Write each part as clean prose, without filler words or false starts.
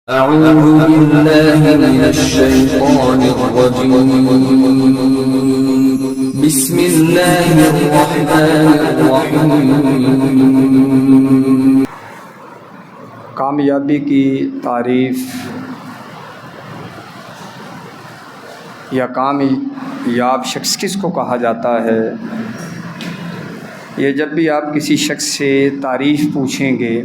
أعوذ بالله من الشيطان الرجيم بسم الله الرحمن الرحيم کامیابی کی تعریف یا کامیاب شخص کس کو کہا جاتا ہے؟ یہ جب بھی آپ کسی شخص سے تعریف پوچھیں گے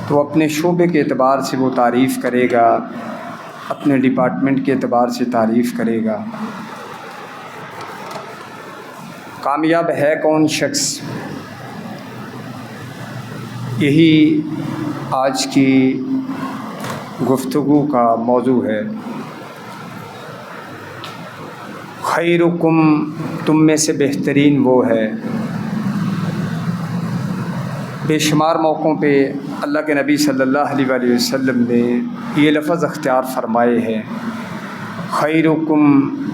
تو اپنے شعبے کے اعتبار سے وہ تعریف کرے گا، اپنے ڈپارٹمنٹ کے اعتبار سے تعریف کرے گا۔ کامیاب ہے کون شخص؟ یہی آج کی گفتگو کا موضوع ہے۔ خیرکم، تم میں سے بہترین وہ ہے۔ بے شمار موقعوں پہ اللہ کے نبی صلی اللہ علیہ وآلہ وسلم نے یہ لفظ اختیار فرمائے ہیں، خیرکم،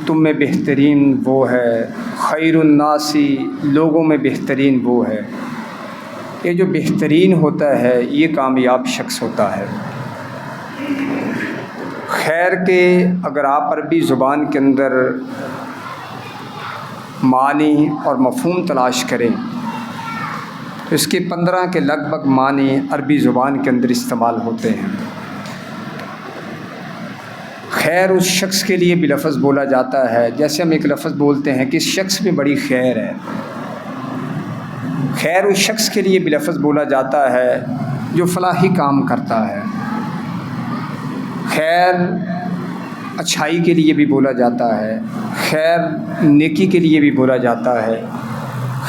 تم میں بہترین وہ ہے، خیر الناس، لوگوں میں بہترین وہ ہے۔ یہ جو بہترین ہوتا ہے یہ کامیاب شخص ہوتا ہے۔ خیر کے اگر آپ عربی زبان کے اندر معنی اور مفہوم تلاش کریں تو اس کے 15 کے لگ بھگ معنی عربی زبان کے اندر استعمال ہوتے ہیں۔ خیر اس شخص کے لیے بھی لفظ بولا جاتا ہے، جیسے ہم ایک لفظ بولتے ہیں کہ اس شخص میں بڑی خیر ہے۔ خیر اس شخص کے لیے بھی لفظ بولا جاتا ہے جو فلاحی کام کرتا ہے۔ خیر اچھائی کے لیے بھی بولا جاتا ہے، خیر نیکی کے لیے بھی بولا جاتا ہے۔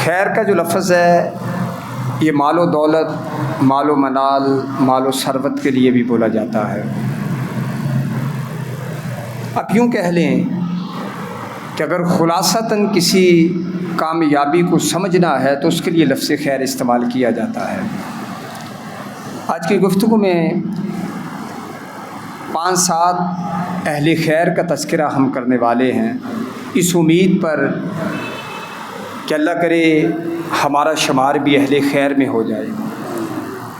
خیر کا جو لفظ ہے یہ مال و دولت، مال و منال، مال و ثروت کے لیے بھی بولا جاتا ہے۔ اب یوں کہہ لیں کہ اگر خلاصتاً کسی کامیابی کو سمجھنا ہے تو اس کے لیے لفظ خیر استعمال کیا جاتا ہے۔ آج کی گفتگو میں 5-7 اہل خیر کا تذکرہ ہم کرنے والے ہیں، اس امید پر کہ اللہ کرے ہمارا شمار بھی اہل خیر میں ہو جائے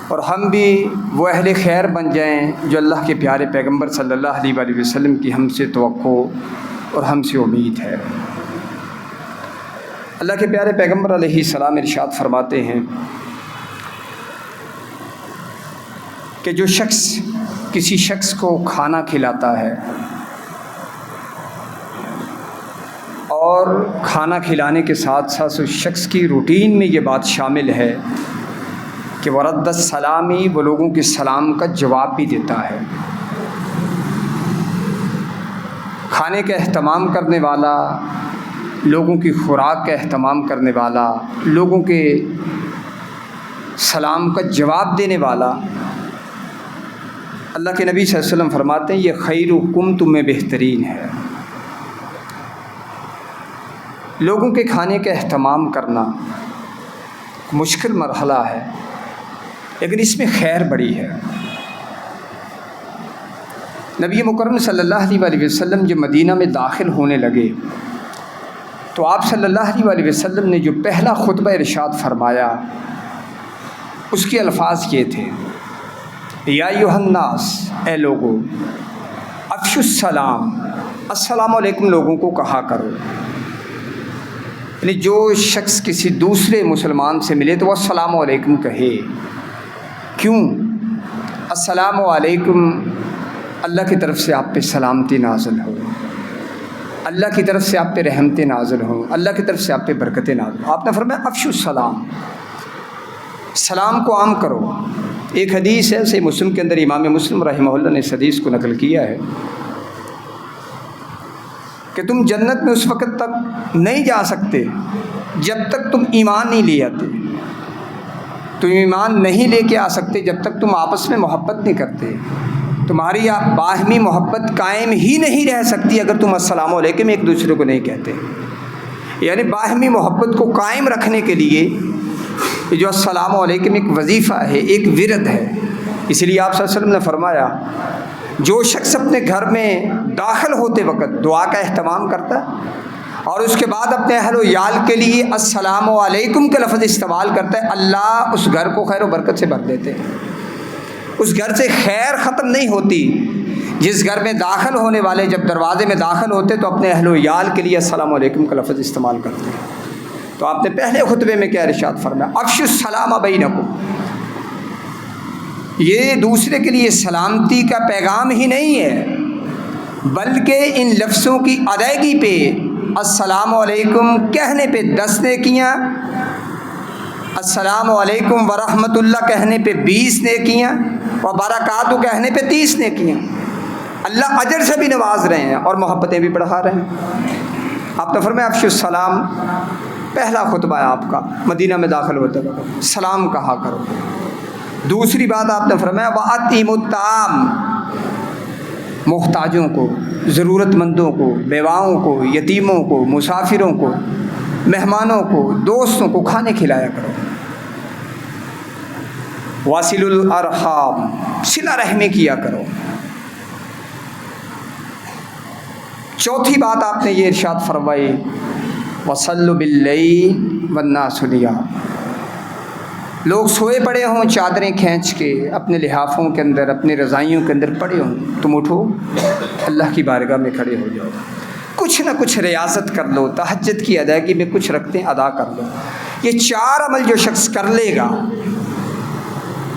اور ہم بھی وہ اہل خیر بن جائیں جو اللہ کے پیارے پیغمبر صلی اللہ علیہ وآلہ وسلم کی ہم سے توقع اور ہم سے امید ہے۔ اللہ کے پیارے پیغمبر علیہ السلام ارشاد فرماتے ہیں کہ جو شخص کسی شخص کو کھانا کھلاتا ہے اور کھانا کھلانے کے ساتھ ساتھ اس شخص کی روٹین میں یہ بات شامل ہے کہ ورد السلامی، وہ لوگوں کے سلام کا جواب بھی دیتا ہے۔ کھانے کا اہتمام کرنے والا، لوگوں کی خوراک کا اہتمام کرنے والا، لوگوں کے سلام کا جواب دینے والا، اللہ کے نبی صلی اللہ علیہ وسلم فرماتے ہیں یہ خیرکم، تم میں بہترین ہے۔ لوگوں کے کھانے کا اہتمام کرنا مشکل مرحلہ ہے، لیکن اس میں خیر بڑی ہے۔ نبی مکرم صلی اللہ علیہ وآلہ وسلم جب مدینہ میں داخل ہونے لگے تو آپ صلی اللہ علیہ وآلہ وسلم نے جو پہلا خطبہ ارشاد فرمایا اس کے الفاظ یہ تھے، یا ایھا الناس، اے لوگو، افشوا السلام، السلام علیکم لوگوں کو کہا کرو۔ یعنی جو شخص کسی دوسرے مسلمان سے ملے تو وہ السلام علیکم کہے۔ کیوں؟ السلام علیکم، اللہ کی طرف سے آپ پہ سلامتی نازل ہو، اللہ کی طرف سے آپ پہ رحمتیں نازل ہوں، اللہ کی طرف سے آپ پہ برکتیں نازل ہوں۔ آپ نے فرمایا افشوا السلام، سلام کو عام کرو۔ ایک حدیث ہے صحیح مسلم کے اندر، امام مسلم رحمہ اللہ نے اس حدیث کو نقل کیا ہے کہ تم جنت میں اس وقت تک نہیں جا سکتے جب تک تم ایمان نہیں لے آتے، تم ایمان نہیں لے کے آ سکتے جب تک تم آپس میں محبت نہیں کرتے، تمہاری باہمی محبت قائم ہی نہیں رہ سکتی اگر تم السلام علیکم ایک دوسرے کو نہیں کہتے۔ یعنی باہمی محبت کو قائم رکھنے کے لیے جو السلام علیکم ایک وظیفہ ہے، ایک ورد ہے۔ اس لیے آپ صلی اللہ علیہ وسلم نے فرمایا جو شخص اپنے گھر میں داخل ہوتے وقت دعا کا اہتمام کرتا ہے اور اس کے بعد اپنے اہل و عیال کے لیے السلام علیکم کا لفظ استعمال کرتا ہے، اللہ اس گھر کو خیر و برکت سے بھر دیتے ہیں۔ اس گھر سے خیر ختم نہیں ہوتی. جس گھر میں داخل ہونے والے جب دروازے میں داخل ہوتے تو اپنے اہل و عیال کے لیے السلام علیکم کا لفظ استعمال کرتے ہیں. تو آپ نے پہلے خطبے میں کیا ارشاد فرمایا؟ افشوا السلام بینکم. یہ دوسرے کے لیے سلامتی کا پیغام ہی نہیں ہے، بلکہ ان لفظوں کی ادائیگی پہ السلام علیکم کہنے پہ 10 نیکیاں، السلام علیکم ورحمۃ اللہ کہنے پہ 20 نیکیاں، اور برکاتہ کہنے پہ 30 نیکیاں. اللہ اجر سے بھی نواز رہے ہیں اور محبتیں بھی بڑھا رہے ہیں. آپ نے فرمایا افشوا السلام. پہلا خطبہ ہے آپ کا مدینہ میں داخل ہوتے وقت، سلام کہا کرو. دوسری بات آپ نے فرمایا وَأَطْعِمُوا الطَّعَامَ. محتاجوں کو، ضرورت مندوں کو، بیواؤں کو، یتیموں کو، مسافروں کو، مہمانوں کو، دوستوں کو کھانے کھلایا کرو. وَاصِلُوا الْأَرْحَامَ. صلہ رحمی کیا کرو. چوتھی بات آپ نے یہ ارشاد فرمائی وَصَلُّوا بِاللَّيْلِ وَالنَّاسُ نِيَامٌ. لوگ سوئے پڑے ہوں چادریں کھینچ کے اپنے لحافوں کے اندر، اپنی رضائیوں کے اندر پڑے ہوں، تم اٹھو اللہ کی بارگاہ میں کھڑے ہو جاؤ، کچھ نہ کچھ ریاضت کر لو، تہجد کی ادائیگی میں کچھ رکھتے ادا کر لو. یہ 4 عمل جو شخص کر لے گا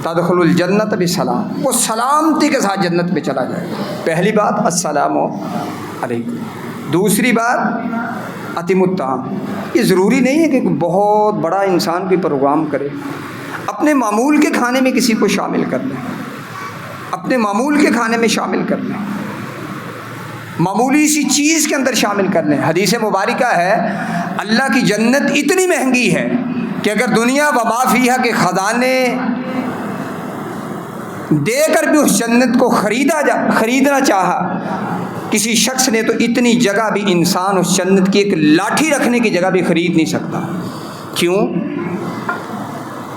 تدخل الجنت بسلام، وہ سلامتی کے ساتھ جنت میں چلا جائے گا. پہلی بات السلام علیکم. دوسری بات اطعموا الطعام. یہ ضروری نہیں ہے کہ بہت بڑا انسان کوئی پروگرام کرے، اپنے معمول کے کھانے میں کسی کو شامل کر لیں، اپنے معمول کے کھانے میں شامل کر لیں، معمولی سی چیز کے اندر شامل کر لیں. حدیث مبارکہ ہے اللہ کی جنت اتنی مہنگی ہے کہ اگر دنیا و ما فیہا کے خزانے دے کر بھی اس جنت کو خریدنا چاہا کسی شخص نے، تو اتنی جگہ بھی انسان اس جنت کی ایک لاٹھی رکھنے کی جگہ بھی خرید نہیں سکتا. کیوں؟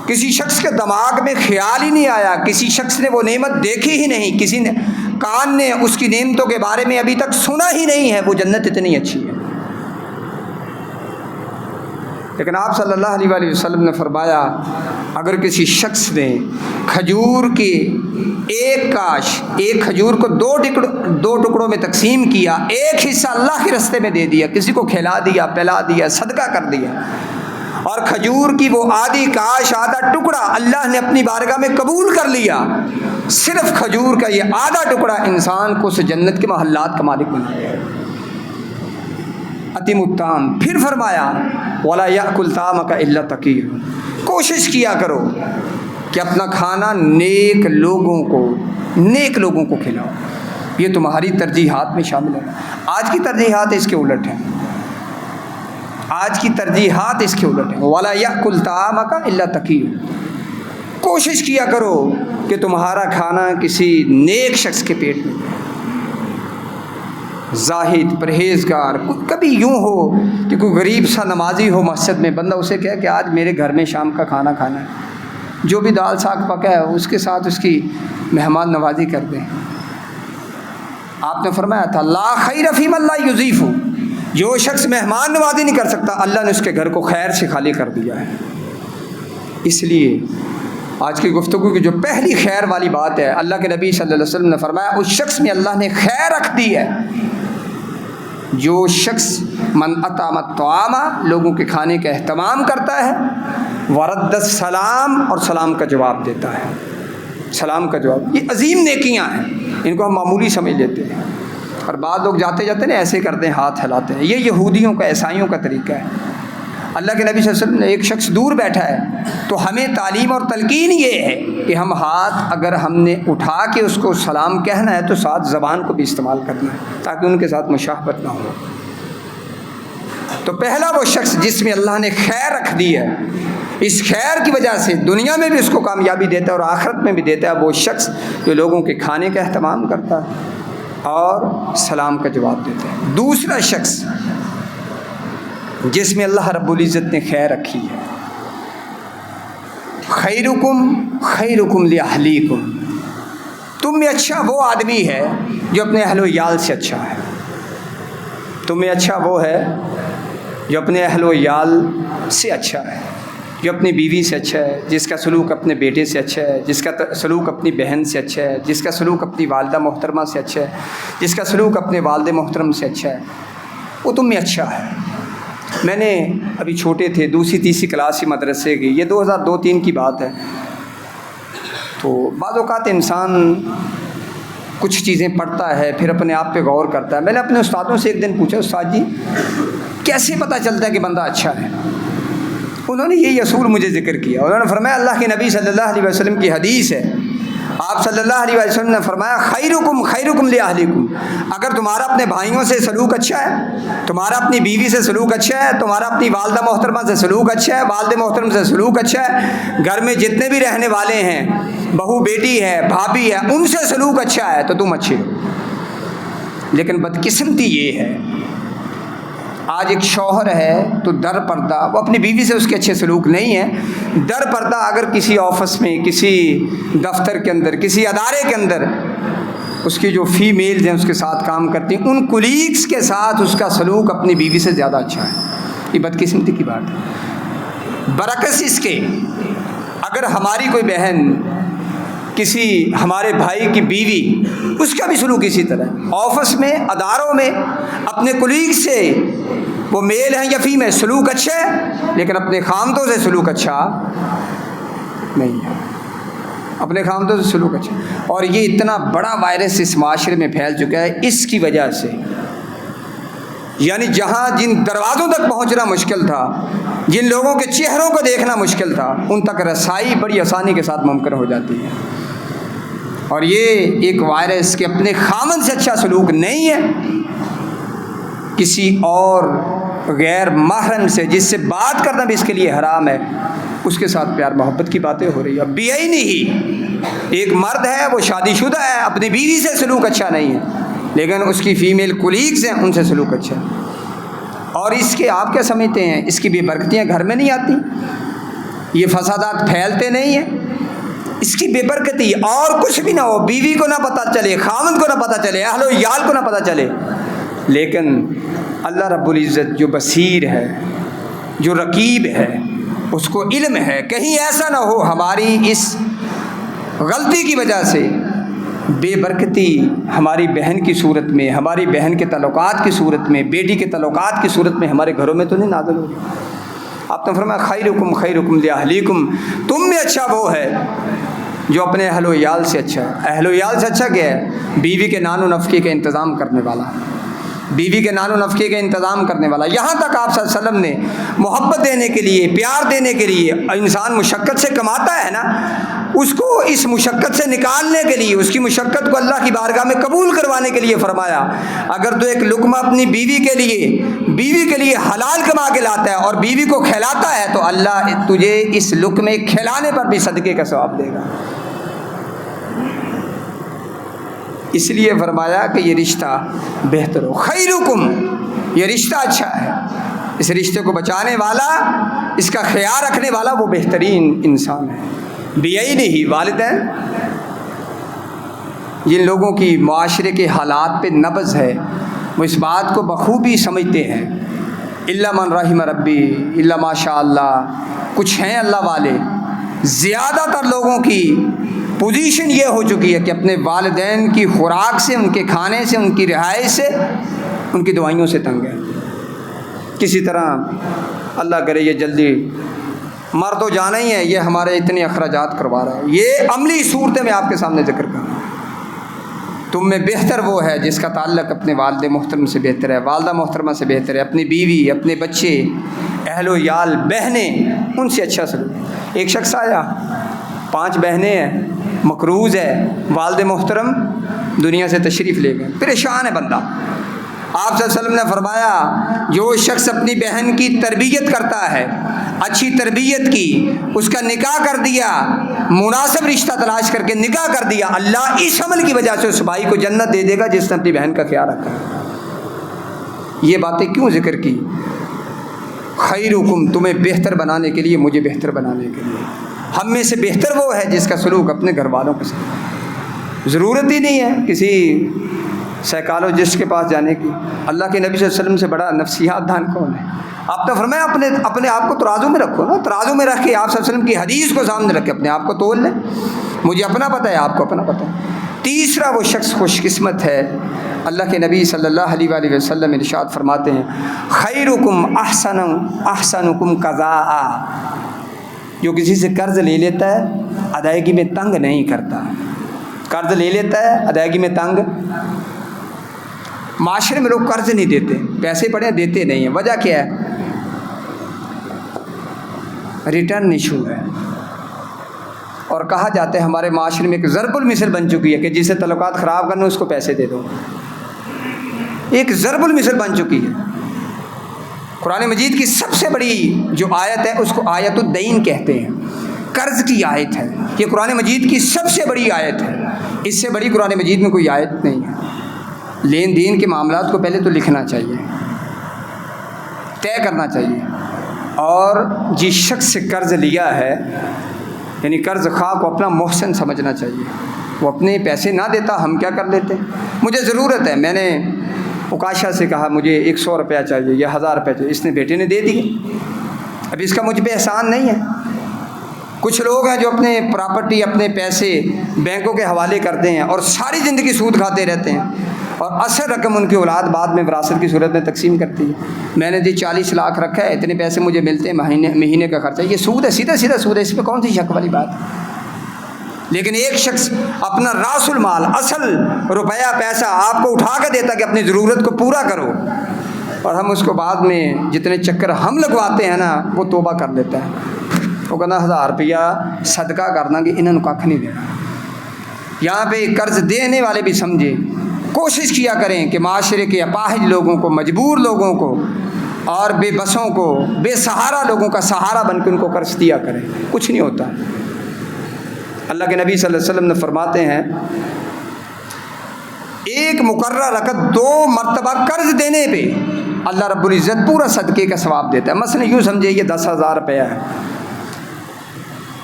کسی شخص کے دماغ میں خیال ہی نہیں آیا، کسی شخص نے وہ نعمت دیکھی ہی نہیں، کسی نے کان نے اس کی نعمتوں کے بارے میں ابھی تک سنا ہی نہیں ہے، وہ جنت اتنی اچھی ہے. لیکن آپ صلی اللہ علیہ وآلہ وسلم نے فرمایا اگر کسی شخص نے کھجور کی ایک کھجور کو 2 ٹکڑوں میں تقسیم کیا، ایک حصہ اللہ کے راستے میں دے دیا، کسی کو کھلا دیا، پلا دیا، صدقہ کر دیا، اور کھجور کی وہ آدھی کاش، آدھا ٹکڑا اللہ نے اپنی بارگاہ میں قبول کر لیا، صرف کھجور کا یہ آدھا ٹکڑا انسان کو اس جنت کے محلات کا مالک بنا دیا. اطعموا الطعام. پھر فرمایا وَلَا يَأْكُلْ طَعَامَكَ إِلَّا تَقِيٌّ. کوشش کیا کرو کہ اپنا کھانا نیک لوگوں کو کھلاؤ. یہ تمہاری ترجیحات میں شامل ہے. آج کی ترجیحات اس کے الٹ ہیں. وَلَا يَأْكُلْ طَعَامَكَ إِلَّا تَقِيٌّ. کوشش کیا کرو کہ تمہارا کھانا کسی نیک شخص کے پیٹ میں، زاہد، پرہیزگار. کبھی یوں ہو کہ کوئی غریب سا نمازی ہو مسجد میں، بندہ اسے کہے کہ آج میرے گھر میں شام کا کھانا کھانا ہے، جو بھی دال ساگ پکا ہے اس کے ساتھ اس کی مہمان نوازی کر دیں. آپ نے فرمایا تھا لا خیر فی من لا یضیف. جو شخص مہمان نوازی نہیں کر سکتا اللہ نے اس کے گھر کو خیر سے خالی کر دیا ہے. اس لیے آج کی گفتگو کی جو پہلی خیر والی بات ہے، اللہ کے نبی صلی اللہ علیہ وسلم نے فرمایا اس شخص میں اللہ نے خیر رکھ دی ہے جو شخص من اطعم الطعام، لوگوں کے کھانے کا اہتمام کرتا ہے، ورد السلام، اور سلام کا جواب دیتا ہے. سلام کا جواب، یہ عظیم نیکیاں ہیں، ان کو ہم معمولی سمجھ لیتے ہیں، اور بعض لوگ جاتے جاتے نا ایسے کرتے ہیں، ہاتھ ہلاتے ہیں. یہ یہودیوں کا، عیسائیوں کا طریقہ ہے. اللہ کے نبی صلی اللہ علیہ وسلم نے ایک شخص دور بیٹھا ہے تو ہمیں تعلیم اور تلقین یہ ہے کہ ہم ہاتھ اگر ہم نے اٹھا کے اس کو سلام کہنا ہے تو ساتھ زبان کو بھی استعمال کرنا ہے تاکہ ان کے ساتھ مشابہت نہ ہو. تو پہلا وہ شخص جس میں اللہ نے خیر رکھ دی ہے، اس خیر کی وجہ سے دنیا میں بھی اس کو کامیابی دیتا ہے اور آخرت میں بھی دیتا ہے، وہ شخص جو لوگوں کے کھانے کا اہتمام کرتا ہے اور سلام کا جواب دیتا ہے. دوسرا شخص جس میں اللہ رب العزت نے خیر رکھی ہے، خیرکم لاہلیکم. تم میں اچھا وہ آدمی ہے جو اپنے اہل و عیال سے اچھا ہے. تم میں اچھا وہ ہے جو اپنے اہل و عیال سے اچھا ہے. جو اپنی بیوی سے اچھا ہے، جس کا سلوک اپنے بیٹے سے اچھا ہے، جس کا سلوک اپنی بہن سے اچھا ہے، جس کا سلوک اپنی والدہ محترمہ سے اچھا ہے، جس کا سلوک اپنے والد محترم سے اچھا ہے، وہ تم میں اچھا ہے۔ میں نے ابھی چھوٹے تھے، دوسری تیسری کلاس کی مدرسے کی، یہ 2002-03 کی بات ہے، تو بعض اوقات انسان کچھ چیزیں پڑھتا ہے پھر اپنے آپ پہ غور کرتا ہے۔ میں نے اپنے استادوں سے ایک دن پوچھا، استاد جی کیسے پتہ چلتا ہے کہ بندہ اچھا ہے؟ انہوں نے یہی اصول مجھے ذکر کیا۔ انہوں نے فرمایا اللہ کے نبی صلی اللہ علیہ وسلم کی حدیث ہے، آپ صلی اللہ علیہ وسلم نے فرمایا خیرکم خیرکم لاہلکم، اگر تمہارا اپنے بھائیوں سے سلوک اچھا ہے، تمہارا اپنی بیوی سے سلوک اچھا ہے، تمہارا اپنی والدہ محترمہ سے سلوک اچھا ہے، والد محترم سے سلوک اچھا ہے، گھر میں جتنے بھی رہنے والے ہیں، بہو بیٹی ہے، بھابھی ہے، ان سے سلوک اچھا ہے تو تم اچھے ہو۔ لیکن بدقسمتی یہ ہے، آج ایک شوہر ہے تو در پردہ وہ اپنی بیوی سے اس کے اچھے سلوک نہیں ہے، در پردہ اگر کسی آفس میں، کسی دفتر کے اندر، کسی ادارے کے اندر اس کی جو فیمیلز ہیں اس کے ساتھ کام کرتی ہیں، ان کولیگز کے ساتھ اس کا سلوک اپنی بیوی سے زیادہ اچھا ہے۔ یہ بدقسمتی کی بات ہے۔ برعکس اس کے اگر ہماری کوئی بہن کسی ہمارے بھائی کی بیوی، اس کا بھی سلوک اسی طرح، آفس میں، اداروں میں اپنے کولیگ سے، وہ میل ہیں یا فیمیل، سلوک اچھا ہے، لیکن اپنے خامدوں سے سلوک اچھا نہیں ہے، اپنے خامدوں سے سلوک اچھا۔ اور یہ اتنا بڑا وائرس اس معاشرے میں پھیل چکا ہے، اس کی وجہ سے یعنی جہاں جن دروازوں تک پہنچنا مشکل تھا، جن لوگوں کے چہروں کو دیکھنا مشکل تھا، ان تک رسائی بڑی آسانی کے ساتھ ممکن ہو جاتی ہے۔ اور یہ ایک وائرس کہ اپنے خامن سے اچھا سلوک نہیں ہے، کسی اور غیر محرم سے جس سے بات کرنا بھی اس کے لیے حرام ہے، اس کے ساتھ پیار محبت کی باتیں ہو رہی ہیں۔ اب بھی یہی نہیں، ایک مرد ہے وہ شادی شدہ ہے، اپنی بیوی سے سلوک اچھا نہیں ہے، لیکن اس کی فیمیل کولیگز ہیں ان سے سلوک اچھا ہے۔ اور اس کے آپ کیا سمجھتے ہیں، اس کی بے برکتیاں گھر میں نہیں آتی، یہ فسادات پھیلتے نہیں ہیں؟ اس کی بے برکتی اور کچھ بھی نہ ہو، بیوی کو نہ پتہ چلے، خاوند کو نہ پتہ چلے، اہل و عیال کو نہ پتہ چلے، لیکن اللہ رب العزت جو بصیر ہے، جو رقیب ہے، اس کو علم ہے، کہیں ایسا نہ ہو ہماری اس غلطی کی وجہ سے بے برکتی ہماری بہن کی صورت میں، ہماری بہن کے تعلقات کی صورت میں، بیٹی کے تعلقات کی صورت میں ہمارے گھروں میں تو نہیں نازل ہوگی۔ آپ نے فرمایا خیرکم خیرکم لاہلیکم، تم میں اچھا وہ ہے جو اپنے اہل و عیال سے اچھا ہے۔ اہل و عیال سے اچھا کیا ہے؟ بیوی کے نان و نفقے کا انتظام کرنے والا، بیوی کے نان و نفقے کا انتظام کرنے والا۔ یہاں تک آپ صلی اللہ علیہ وسلم نے محبت دینے کے لیے، پیار دینے کے لیے، انسان مشقت سے کماتا ہے نا، اس کو اس مشقت سے نکالنے کے لیے، اس کی مشقت کو اللہ کی بارگاہ میں قبول کروانے کے لیے فرمایا اگر تو ایک لقمہ اپنی بیوی کے لیے حلال کما کے لاتا ہے اور بیوی کو کھلاتا ہے تو اللہ تجھے اس لقمے کھلانے پر بھی صدقے کا ثواب دے گا۔ اس لیے فرمایا کہ یہ رشتہ بہتر ہو، خیرکم، یہ رشتہ اچھا ہے، اس رشتے کو بچانے والا، اس کا خیال رکھنے والا وہ بہترین انسان ہے۔ بیائی نہیں، والدین جن لوگوں کی معاشرے کے حالات پہ نبض ہے وہ اس بات کو بخوبی سمجھتے ہیں، الا من رحم ربی، الا ماشاء اللہ، کچھ ہیں اللہ والے، زیادہ تر لوگوں کی پوزیشن یہ ہو چکی ہے کہ اپنے والدین کی خوراک سے، ان کے کھانے سے، ان کی رہائش سے، ان کی دعائیوں سے تنگ ہے۔ کسی طرح اللہ کرے یہ جلدی مر تو جانا ہی ہے، یہ ہمارے اتنے اخراجات کروا رہا ہے۔ یہ عملی صورتیں میں آپ کے سامنے ذکر کر رہا ہوں۔ تم میں بہتر وہ ہے جس کا تعلق اپنے والد محترم سے بہتر ہے، والدہ محترمہ سے بہتر ہے، اپنی بیوی، اپنے بچے، اہل و عیال، بہنیں، ان سے اچھا سلوک۔ ایک شخص آیا، 5 بہنیں ہیں، مقروض ہے، والد محترم دنیا سے تشریف لے گئے، پریشان ہے بندہ۔ آپ صلی اللہ علیہ وسلم نے فرمایا جو شخص اپنی بہن کی تربیت کرتا ہے، اچھی تربیت کی، اس کا نکاح کر دیا، مناسب رشتہ تلاش کر کے نکاح کر دیا، اللہ اس عمل کی وجہ سے اس بھائی کو جنت دے دے گا جس نے اپنی بہن کا خیال رکھا۔ یہ باتیں کیوں ذکر کی؟ خیرکم، تمہیں بہتر بنانے کے لیے، مجھے بہتر بنانے کے لیے۔ ہم میں سے بہتر وہ ہے جس کا سلوک اپنے گھر والوں کے ساتھ، ضرورت ہی نہیں ہے کسی سائیکالوجسٹ کے پاس جانے کی؟ اللہ کے نبی صلی اللہ علیہ وسلم سے بڑا نفسیات دان کون ہے؟ آپ نے فرمایا اپنے آپ کو ترازو میں رکھو نا، ترازو میں رکھ کے آپ صلی اللہ علیہ وسلم کی حدیث کو سامنے رکھ کے اپنے آپ کو تول لیں۔ مجھے اپنا پتہ ہے، آپ کو اپنا پتہ ہے۔ تیسرا وہ شخص خوش قسمت ہے، اللہ کے نبی صلی اللہ علیہ وآلہ وسلم ارشاد فرماتے ہیں خیرکم احسنکم قضاء، جو کسی سے قرض لے لیتا ہے ادائیگی میں تنگ نہیں کرتا۔ قرض لے لیتا ہے ادائیگی میں تنگ، معاشرے میں لوگ قرض نہیں دیتے، پیسے پڑے دیتے نہیں ہیں، وجہ کیا ہے؟ ریٹرن ایشو ہے۔ اور کہا جاتا ہے ہمارے معاشرے میں ایک ضرب المثل بن چکی ہے کہ جسے تعلقات خراب کرنے اس کو پیسے دے دو، ایک ضرب المثل بن چکی ہے۔ قرآن مجید کی سب سے بڑی جو آیت ہے اس کو آیت الدین کہتے ہیں، قرض کی آیت ہے، یہ قرآن مجید کی سب سے بڑی آیت ہے، اس سے بڑی قرآن مجید میں کوئی آیت نہیں ہے۔ لین دین کے معاملات کو پہلے تو لکھنا چاہیے، طے کرنا چاہیے، اور جس شخص سے قرض لیا ہے یعنی قرض خواہ کو اپنا محسن سمجھنا چاہیے۔ وہ اپنے پیسے نہ دیتا، ہم کیا کر لیتے ہیں؟ مجھے ضرورت ہے، میں نے اکاشا سے کہا مجھے 100 روپیہ چاہیے یا 1000 روپیہ چاہیے، اس نے بیٹے نے دے دیے، اب اس کا مجھ پہ احسان نہیں ہے۔ کچھ لوگ ہیں جو اپنے پراپرٹی اپنے پیسے بینکوں کے حوالے کرتے ہیں اور ساری زندگی سود کھاتے رہتے ہیں، اور اصل رقم ان کی اولاد بعد میں وراثت کی صورت میں تقسیم کرتی ہے۔ میں نے 40 لاکھ رکھا ہے، اتنے پیسے مجھے ملتے ہیں مہینے کا خرچہ، یہ سود ہے، سیدھا سیدھا سود ہے، اس میں کون سی شک والی بات ہے؟ لیکن ایک شخص اپنا راس المال اصل روپیہ پیسہ آپ کو اٹھا کے دیتا کہ اپنی ضرورت کو پورا کرو، اور ہم اس کو بعد میں جتنے چکر ہم لگواتے ہیں نا وہ توبہ کر لیتا ہے۔ وہ کہنا 1000 روپیہ صدقہ کرنا کہ انہوں نے کھ نہیں دینا۔ یہاں پہ قرض دینے والے بھی سمجھے، کوشش کیا کریں کہ معاشرے کے اپاہج لوگوں کو، مجبور لوگوں کو اور بے بسوں کو، بے سہارا لوگوں کا سہارا بن کے ان کو قرض دیا کریں، کچھ نہیں ہوتا۔ اللہ کے نبی صلی اللہ علیہ وسلم نے فرماتے ہیں ایک مقررہ رکعت 2 مرتبہ قرض دینے پہ اللہ رب العزت پورا صدقے کا ثواب دیتا ہے۔ مثلا یوں سمجھے یہ 10,000 روپیہ ہے،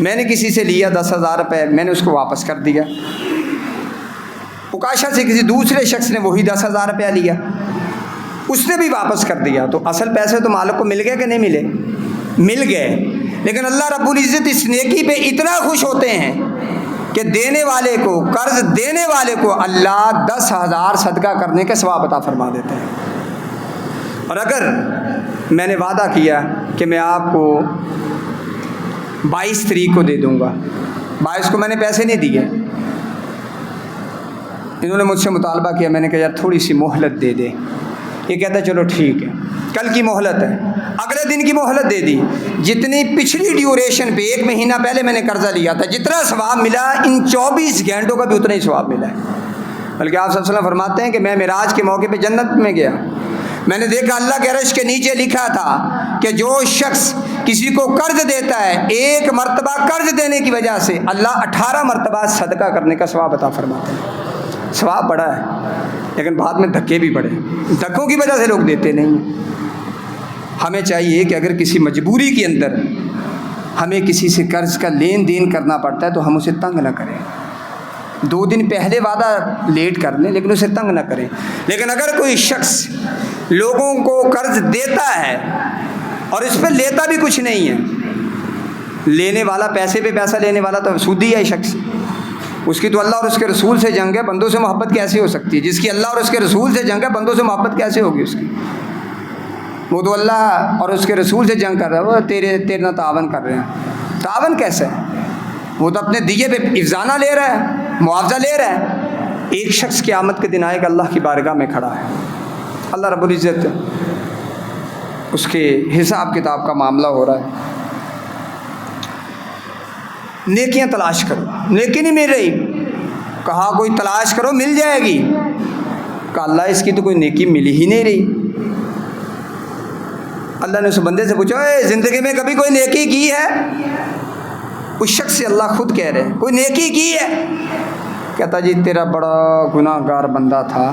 میں نے کسی سے لیا 10,000 روپے، میں نے اس کو واپس کر دیا، اکاشا سے کسی دوسرے شخص نے وہی 10,000 روپیہ لیا، اس نے بھی واپس کر دیا، تو اصل پیسے تو مالک کو مل گئے کہ نہیں ملے؟ مل گئے، لیکن اللہ رب العزت اس نیکی پہ اتنا خوش ہوتے ہیں کہ دینے والے کو، قرض دینے والے کو اللہ 10,000 صدقہ کرنے کا ثواب عطا فرما دیتے ہیں۔ اور اگر میں نے وعدہ کیا کہ میں آپ کو 22 تاریخ کو دے دوں گا، 22 کو میں نے پیسے نہیں دیے، انہوں نے مجھ سے مطالبہ کیا، میں نے کہا یار تھوڑی سی مہلت دے دے، یہ کہتا ہے چلو ٹھیک ہے، کل کی مہلت ہے، اگلے دن کی مہلت دے دی، جتنی پچھلی ڈیوریشن پہ 1 مہینہ پہلے میں نے قرضہ لیا تھا، جتنا ثواب ملا ان 24 گھنٹوں کا بھی اتنا ہی ثواب ملا ہے۔ بلکہ آپ صلی اللہ علیہ وسلم فرماتے ہیں کہ میں معراج کے موقع پہ جنت میں گیا، میں نے دیکھا اللہ کے عرش کے نیچے لکھا تھا کہ جو شخص کسی کو قرض دیتا ہے 1 مرتبہ قرض دینے کی وجہ سے اللہ 18 مرتبہ صدقہ کرنے کا ثواب عطا فرماتا ہے۔ ثواب بڑا ہے، لیکن بعد میں دھکے بھی بڑے، دھکوں کی وجہ سے لوگ دیتے نہیں ہیں۔ ہمیں چاہیے کہ اگر کسی مجبوری کے اندر ہمیں کسی سے قرض کا لین دین کرنا پڑتا ہے تو ہم اسے تنگ نہ کریں، 2 دن پہلے وعدہ لیٹ کر لیں لیکن اسے تنگ نہ کریں۔ لیکن اگر کوئی شخص لوگوں کو قرض دیتا ہے اور اس پہ لیتا بھی کچھ نہیں ہے، لینے والا پیسے پہ پیسہ لینے والا تو سودی ہے شخص، اس کی تو اللہ اور اس کے رسول سے جنگ ہے، بندوں سے محبت کیسے ہو سکتی ہے؟ جس کی اللہ اور اس کے رسول سے جنگ ہے، بندوں سے محبت کیسے ہوگی اس کی؟ وہ تو اللہ اور اس کے رسول سے جنگ کر رہا ہے، وہ تیرے نہ تعاون کر رہے ہیں۔ تعاون کیسا ہے؟ وہ تو اپنے دیے پہ افزانہ لے رہا ہے، معاوضہ لے رہا ہے۔ ایک شخص قیامت کے دن آئے گا، اللہ کی بارگاہ میں کھڑا ہے، اللہ رب العزت اس کے حساب کتاب کا معاملہ ہو رہا ہے۔ نیکیاں تلاش کرو، نیکی نہیں مل رہی، کہا کوئی تلاش کرو مل جائے گی، کہا اللہ اس کی تو کوئی نیکی مل ہی نہیں رہی۔ اللہ نے اس بندے سے پوچھا اے زندگی میں کبھی کوئی نیکی کی ہے؟ اس شخص سے اللہ خود کہہ رہے ہیں کوئی نیکی کی ہے؟ کہتا جی تیرا بڑا گناہ گار بندہ تھا،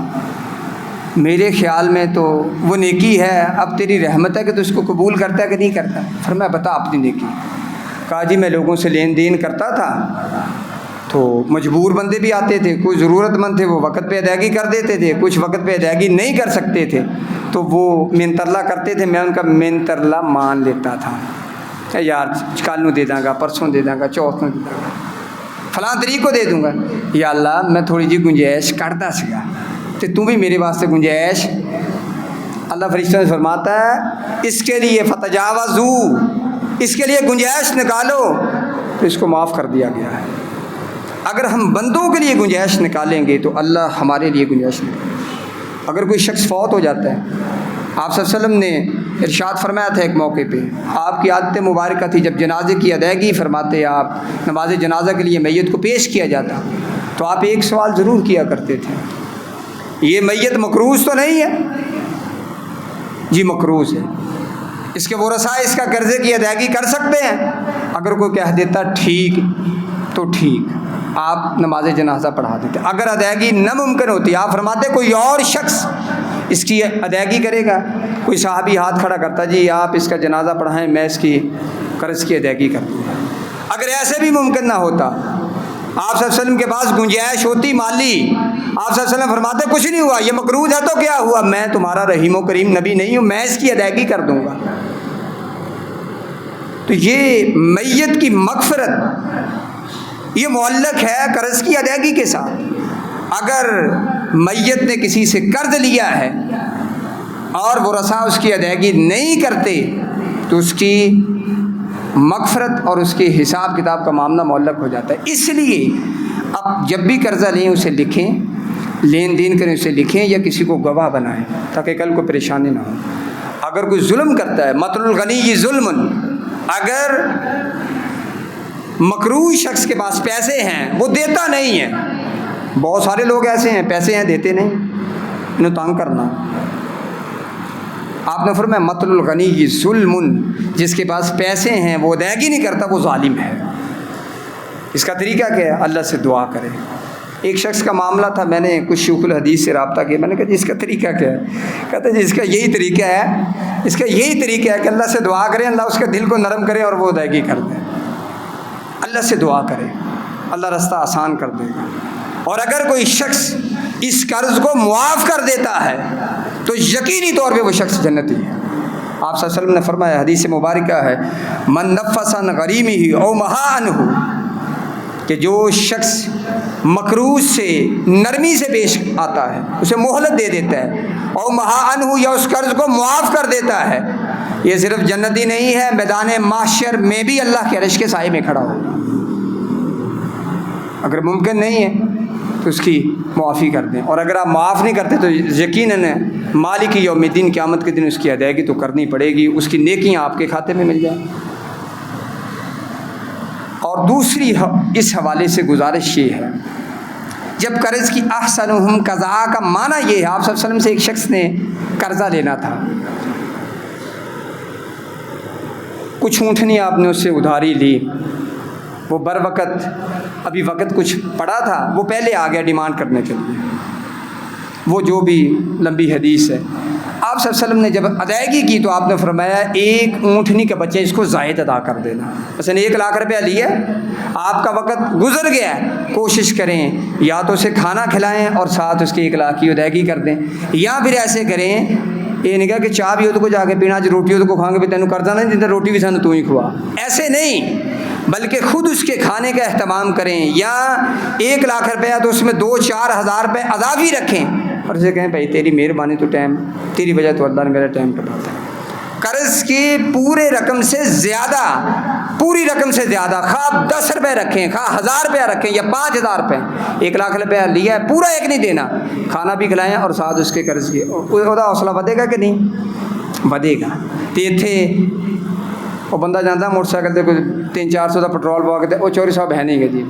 میرے خیال میں تو وہ نیکی ہے، اب تیری رحمت ہے کہ تو اس کو قبول کرتا ہے کہ نہیں کرتا؟ فرمایا بتا اپنی نیکی۔ کہا جی میں لوگوں سے لین دین کرتا تھا تو مجبور بندے بھی آتے تھے، کوئی ضرورت مند تھے وہ وقت پہ ادائیگی کر دیتے تھے، کچھ وقت پہ ادائیگی نہیں کر سکتے تھے تو وہ منترلا کرتے تھے، میں ان کا منترلا مان لیتا تھا، یار کل نو دے داں گا، پرسوں دے داں گا، چوتھ نو دے داں گا، فلاں تاریخ کو دے دوں گا، یا اللہ میں تھوڑی جی گنجائش کرتا سگا تو تو بھی میرے واسطے گنجائش۔ اللہ فرشتوں سے فرماتا ہے اس کے لیے فتجاوزو، اس کے لیے گنجائش نکالو، تو اس کو معاف کر دیا گیا ہے۔ اگر ہم بندوں کے لیے گنجائش نکالیں گے تو اللہ ہمارے لیے گنجائش نکالے۔ اگر کوئی شخص فوت ہو جاتا ہے، آپ صلی اللہ علیہ وسلم نے ارشاد فرمایا تھا ایک موقع پہ، آپ کی عادت مبارکہ تھی جب جنازے کی ادائیگی فرماتے آپ، نماز جنازہ کے لیے میت کو پیش کیا جاتا تو آپ ایک سوال ضرور کیا کرتے تھے، یہ میت مقروض تو نہیں ہے؟ جی مقروض ہے، اس کے ورثاء اس کا قرضے کی ادائیگی کر سکتے ہیں؟ اگر کوئی کہہ دیتا ٹھیک تو ٹھیک، آپ نماز جنازہ پڑھا دیتے۔ اگر ادائیگی ناممکن ہوتی، آپ فرماتے کوئی اور شخص اس کی ادائیگی کرے گا، کوئی صحابی ہاتھ کھڑا کرتا، جی آپ اس کا جنازہ پڑھائیں، میں اس کی قرض کی ادائیگی کر دوں گا۔ اگر ایسے بھی ممکن نہ ہوتا، آپ صلی اللہ علیہ وسلم کے پاس گنجائش ہوتی مالی، آپ صلی اللہ علیہ وسلم فرماتے کچھ نہیں ہوا، یہ مقروض ہے تو کیا ہوا، میں تمہارا رحیم و کریم نبی نہیں ہوں، میں اس کی ادائیگی کر دوں گا۔ تو یہ میت کی مغفرت یہ معلق ہے قرض کی ادائیگی کے ساتھ۔ اگر میت نے کسی سے قرض لیا ہے اور ورثاء اس کی ادائیگی نہیں کرتے تو اس کی مغفرت اور اس کے حساب کتاب کا معاملہ معلق ہو جاتا ہے۔ اس لیے اب جب بھی قرضہ لیں اسے لکھیں، لین دین کریں اسے لکھیں یا کسی کو گواہ بنائیں تاکہ کل کو پریشانی نہ ہو۔ اگر کوئی ظلم کرتا ہے، مطل الغنی ظلم، اگر مقروض شخص کے پاس پیسے ہیں وہ دیتا نہیں ہے، بہت سارے لوگ ایسے ہیں پیسے ہیں دیتے نہیں، انہیں تنگ کرنا، آپ نے فرمایا مطل الغنی ظلم، جس کے پاس پیسے ہیں وہ ادائیگی نہیں کرتا وہ ظالم ہے۔ اس کا طریقہ کیا ہے؟ اللہ سے دعا کرے۔ ایک شخص کا معاملہ تھا، میں نے کچھ شیوخ الحدیث سے رابطہ کیا، میں نے کہا جی اس کا طریقہ کیا ہے؟ کہتے ہیں جی اس کا یہی طریقہ ہے، اس کا یہی طریقہ ہے کہ اللہ سے دعا کریں، اللہ اس کے دل کو نرم کرے اور وہ ادائیگی کر دے۔ اللہ سے دعا کرے، اللہ رستہ آسان کر دے گا۔ اور اگر کوئی شخص اس قرض کو معاف کر دیتا ہے تو یقینی طور پہ وہ شخص جنتی ہے۔ آپ صلی اللہ علیہ وسلم نے فرمایا، حدیث مبارکہ ہے، من نفس عن غریمہ او محا عنہ، کہ جو شخص مقروض سے نرمی سے پیش آتا ہے، اسے مہلت دے دیتا ہے، او محا عنہ، یا اس قرض کو معاف کر دیتا ہے، یہ صرف جنتی نہیں ہے، میدان محشر میں بھی اللہ کے عرش کے سائے میں کھڑا ہوگا۔ اگر ممکن نہیں ہے تو اس کی معافی کر دیں، اور اگر آپ معاف نہیں کرتے تو یقیناً مالک یوم الدین قیامت کے دن اس کی ادائیگی تو کرنی پڑے گی، اس کی نیکیاں آپ کے کھاتے میں مل جائیں۔ اور دوسری اس حوالے سے گزارش یہ ہے، جب قرض کی احسنہم قضاء کا معنی یہ ہے، آپ صلی اللہ علیہ وسلم سے ایک شخص نے قرضہ لینا تھا، کچھ اونٹنی آپ نے اس سے ادھاری لی، وہ بر وقت ابھی وقت کچھ پڑا تھا، وہ پہلے آ گیا ڈیمانڈ کرنے کے لیے، وہ جو بھی لمبی حدیث ہے۔ آپ صلی اللہ علیہ وسلم نے جب ادائیگی کی تو آپ نے فرمایا ایک اونٹنی کا بچہ اس کو زائد ادا کر دینا۔ مثلا 1 لاکھ روپیہ لیا، آپ کا وقت گزر گیا، کوشش کریں یا تو اسے کھانا کھلائیں اور ساتھ اس کی 1 لاکھ کی ادائیگی کر دیں، یا پھر ایسے کریں، یہ نہیں کہا کہ چاہ بھی ہو تو کو جا کے پینا، جو روٹی ہو تو کو کھاؤں گے بھی تینوں قرضہ نہیں دیتا، روٹی بھی سانو تو ہی کھوا، ایسے نہیں، بلکہ خود اس کے کھانے کا اہتمام کریں، یا 1 لاکھ روپیہ تو اس میں 2-4 ہزار روپے اضافی رکھیں اور اسے کہیں بھائی تیری مہربانی تو ٹائم، تیری وجہ تو اللہ نے میرا ٹائم کٹاتا ہے۔ قرض کی پورے رقم سے زیادہ، پوری رقم سے زیادہ، خواہ 10 روپے رکھیں، خواہ 1000 روپیہ رکھیں یا 5000 روپے، 1 لاکھ روپیہ لیا ہے پورا ایک نہیں دینا، کھانا بھی کھلائیں اور ساتھ اس کے قرض کی، وہ حوصلہ ودے گا کہ نہیں؟ ودے گا۔ تو اتنے وہ بندہ جانا موٹر سائیکل سے کوئی 300-400 کا پٹرول پوا کے، وہ چوری صاحب ہے نہیں گا جی،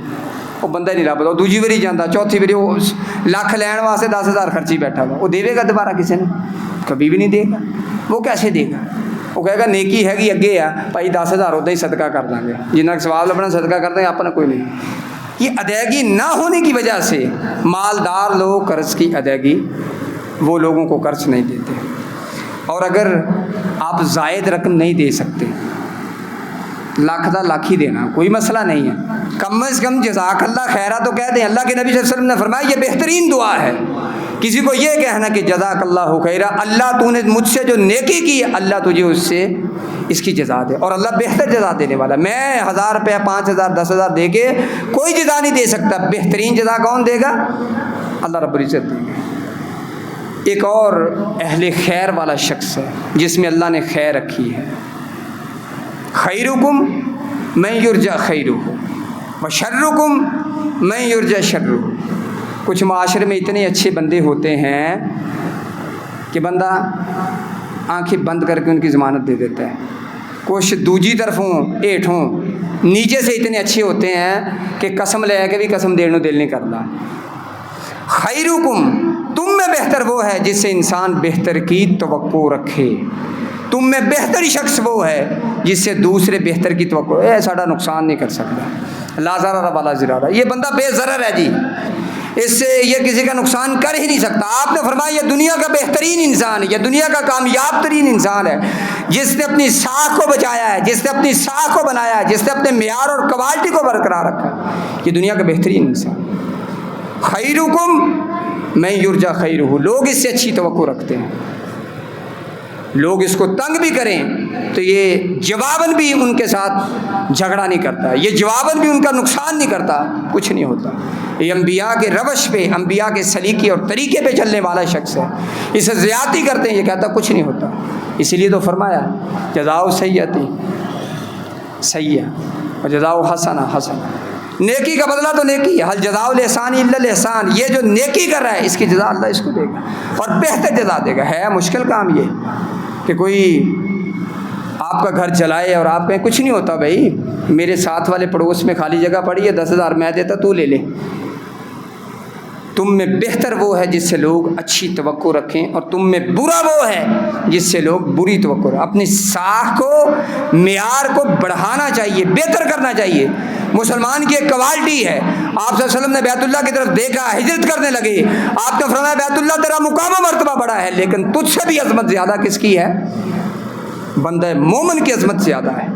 وہ بندہ ہی نہیں لبھدا، وہ دوجی باری جانا، چوتھی باری وہ لاکھ لین واسطے 10,000 خرچی بیٹھا ہوا، وہ دے گا دوبارہ کسی نے؟ کبھی بھی نہیں دے گا۔ وہ کیسے دے گا؟ وہ کہے گا نیکی ہے گی اگے آ بھائی 10,000 ادا ہی صدقہ کر دیں گے، جنہیں سواب لبنا صدقہ کر دیں، اپنا کوئی نہیں۔ یہ ادائیگی نہ ہونے کی وجہ سے مالدار لوگ قرض کی ادائیگی وہ لوگوں کو قرض نہیں دیتے۔ اور اگر آپ زائد رقم نہیں دے سکتے، لاکھ دا لاکھ ہی دینا، کوئی مسئلہ نہیں ہے، کم از کم جزاک اللہ خیرہ تو کہہ دیں۔ اللہ کے نبی صلی اللہ علیہ وسلم نے فرمایا یہ بہترین دعا ہے، کسی کو یہ کہنا کہ جزاک اللہ خیرہ، اللہ تو نے مجھ سے جو نیکی کی اللہ تجھے اس سے اس کی جزا دے، اور اللہ بہتر جزا دینے والا۔ میں 1000 روپیہ 5000 10,000 دے کے کوئی جزا نہیں دے سکتا، بہترین جزا کون دے گا؟ اللہ رب العزت دے گا۔ ایک اور اہل خیر والا شخص ہے جس میں اللہ نے خیر رکھی ہے، خیرکم من یرجا خیرہ وشرکم من یرجا شرہ۔ کچھ معاشرے میں اتنے اچھے بندے ہوتے ہیں کہ بندہ آنکھیں بند کر کے ان کی ضمانت دے دیتا ہے، کچھ دوجی طرف ہوں ایٹھ ہوں نیچے سے اتنے اچھے ہوتے ہیں کہ قسم لے کے بھی قسم دینے دل نہیں کرتا۔ خیرکم، تم میں بہتر وہ ہے جس سے انسان بہتر کی توقع رکھے، تم میں بہتر شخص وہ ہے جس سے دوسرے بہتر کی توقع، ساڑا نقصان نہیں کر سکتا، لا ضرر ولا ضرار، یہ بندہ بے ضرر ہے جی، اس سے یہ کسی کا نقصان کر ہی نہیں سکتا۔ آپ نے فرمایا یہ دنیا کا بہترین انسان ہے، یہ دنیا کا کامیاب ترین انسان ہے جس نے اپنی ساکھ کو بچایا ہے، جس نے اپنی ساکھ کو بنایا ہے، جس نے اپنے معیار اور کوالٹی کو برقرار رکھا ہے، یہ دنیا کا بہترین انسان۔ خیرکم من یرجا خیرہ، لوگ اس سے اچھی توقع رکھتے ہیں، لوگ اس کو تنگ بھی کریں تو یہ جواباً بھی ان کے ساتھ جھگڑا نہیں کرتا، یہ جواباً بھی ان کا نقصان نہیں کرتا، کچھ نہیں ہوتا۔ یہ انبیاء کے روش پہ، انبیاء کے سلیقے اور طریقے پہ چلنے والا شخص ہے، اسے زیادتی کرتے ہیں یہ کہتا کچھ نہیں ہوتا، اسی لیے تو فرمایا جزاؤ سیئۃ سیئۃ و جزاؤ حسنہ حسنہ، نیکی کا بدلہ تو نیکی ہے، حل جزاء الاحسان الا الاحسان، یہ جو نیکی کر رہا ہے اس کی جزا اللہ اس کو دے گا اور بہتر جزا دے گا۔ ہے مشکل کام یہ کہ کوئی آپ کا گھر چلائے اور آپ کہیں کچھ نہیں ہوتا بھائی، میرے ساتھ والے پڑوس میں خالی جگہ پڑی ہے 10,000 میں دیتا تو لے لے۔ تم میں بہتر وہ ہے جس سے لوگ اچھی توقع رکھیں اور تم میں برا وہ ہے جس سے لوگ بری توقع رکھیں۔ اپنی ساکھ کو، معیار کو بڑھانا چاہیے، بہتر کرنا چاہیے۔ مسلمان کی ایک کوالٹی ہے، آپ صلی اللہ علیہ وسلم نے بیت اللہ کی طرف دیکھا، ہجرت کرنے لگے، آپ نے فرمایا بیت اللہ تیرا مقام و مرتبہ بڑا ہے لیکن تجھ سے بھی عظمت زیادہ کس کی ہے؟ بندہ مومن کی عظمت زیادہ ہے۔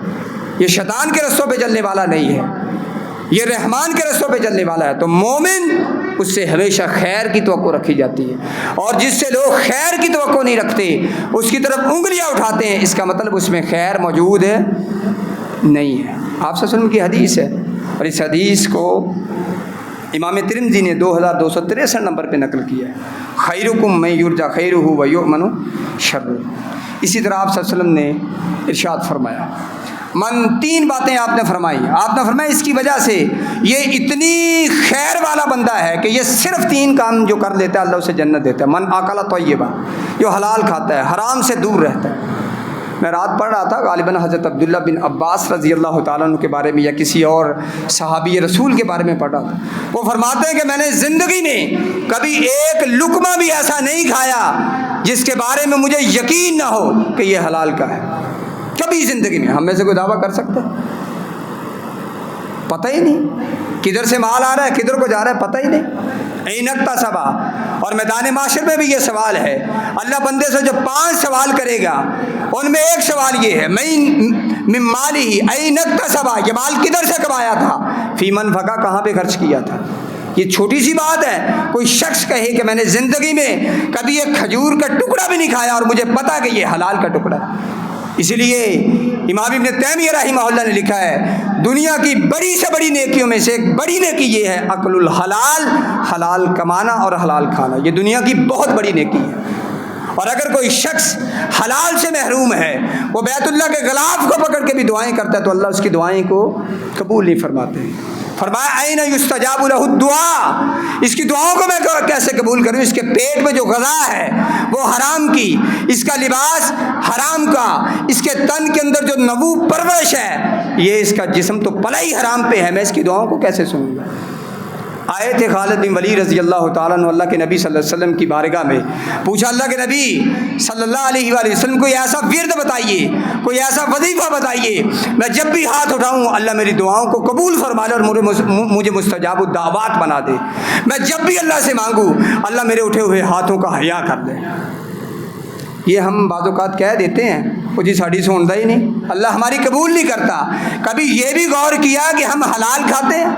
یہ شیطان کے رستوں پہ چلنے والا نہیں ہے، یہ رحمان کے رستوں پہ چلنے والا ہے، تو مومن اس سے ہمیشہ خیر کی توقع رکھی جاتی ہے، اور جس سے لوگ خیر کی توقع نہیں رکھتے اس کی طرف انگلیاں اٹھاتے ہیں، اس کا مطلب اس میں خیر موجود ہے نہیں ہے۔ آپ صلی اللہ علیہ وسلم کی حدیث ہے، اور اس حدیث کو امام ترمذی نے 2263 نمبر پہ نقل کیا ہے، خیرکم من یرجا خیرہ ویؤمن شرہ۔ اسی طرح آپ صلی اللہ علیہ وسلم نے ارشاد فرمایا، تین باتیں آپ نے فرمائی، آپ نے فرمایا اس کی وجہ سے یہ اتنی خیر والا بندہ ہے کہ یہ صرف 3 کام جو کر لیتا ہے اللہ اسے جنت دیتا ہے۔ من اکل طیبا، جو حلال کھاتا ہے، حرام سے دور رہتا ہے۔ میں رات پڑھ رہا تھا غالباً حضرت عبداللہ بن عباس رضی اللہ تعالیٰ عنہ کے بارے میں یا کسی اور صحابی رسول کے بارے میں پڑھ رہا تھا، وہ فرماتے ہیں کہ میں نے زندگی میں کبھی ایک لقمہ بھی ایسا نہیں کھایا جس کے بارے میں مجھے یقین نہ ہو کہ یہ حلال کا ہے، کبھی زندگی میں۔ ہم میں سے کوئی دعویٰ کر سکتے ہیں؟ پتہ ہی نہیں کدھر سے مال آ رہا ہے، کدھر کو جا رہا ہے، پتہ ہی نہیں۔ اینکتا سبا، اور میدان معاشر میں بھی یہ سوال ہے، اللہ بندے سے جو 5 سوال کرے گا ان میں ایک سوال یہ ہے، من مالہ اینکتا سبا، یہ مال کدھر سے کمایا تھا، فی من فقا، کہاں پہ خرچ کیا تھا۔ یہ چھوٹی سی بات ہے، کوئی شخص کہے کہ میں نے زندگی میں کبھی ایک کھجور کا ٹکڑا بھی نہیں کھایا اور مجھے پتا کہ یہ حلال کا ٹکڑا ہے۔ اسی لیے امام ابن تیمیہ رحمہ اللہ نے لکھا ہے دنیا کی بڑی سے بڑی نیکیوں میں سے ایک بڑی نیکی یہ ہے اکل الحلال، حلال کمانا اور حلال کھانا، یہ دنیا کی بہت بڑی نیکی ہے۔ اور اگر کوئی شخص حلال سے محروم ہے، وہ بیت اللہ کے غلاف کو پکڑ کے بھی دعائیں کرتا ہے تو اللہ اس کی دعائیں کو قبول نہیں فرماتے ہیں۔ فرمایا این یستجاب لہ الدعاء، اس کی دعاؤں کو میں کیسے قبول کروں؟ اس کے پیٹ میں جو غذا ہے وہ حرام کی، اس کا لباس حرام کا، اس کے تن کے اندر جو نبو پرورش ہے، یہ اس کا جسم تو پلا ہی حرام پہ ہے، میں اس کی دعاؤں کو کیسے سنوں گا؟ آئے تھے خالد بن ولید رضی اللہ تعالیٰ عنہ اللہ کے نبی صلی اللہ علیہ وسلم کی بارگاہ میں، پوچھا اللہ کے نبی صلی اللہ علیہ وآلہ وسلم کوئی ایسا ورد بتائیے، کوئی ایسا وظیفہ بتائیے میں جب بھی ہاتھ اٹھاؤں اللہ میری دعاؤں کو قبول فرما لے اور مجھے مستجاب الدعوات بنا دے، میں جب بھی اللہ سے مانگوں اللہ میرے اٹھے ہوئے ہاتھوں کا حیا کر دے۔ یہ ہم بعض اوقات کہہ دیتے ہیں وہ جی ساڑی سنتا ہی نہیں، اللہ ہماری قبول نہیں کرتا۔ کبھی یہ بھی غور کیا کہ ہم حلال کھاتے ہیں؟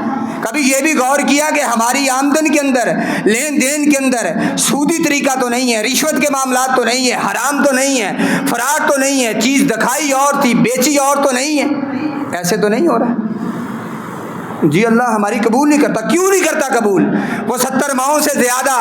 کبھی یہ بھی غور کیا کہ ہماری آمدن کے اندر، لین دین کے اندر سودی طریقہ تو نہیں ہے، رشوت کے معاملات تو نہیں ہے، حرام تو نہیں ہے، فراڈ تو نہیں ہے، چیز دکھائی اور تھی بیچی اور تو نہیں ہے؟ ایسے تو نہیں ہو رہا۔ جی اللہ ہماری قبول نہیں کرتا۔ کیوں نہیں کرتا قبول؟ وہ 70 ماؤں سے زیادہ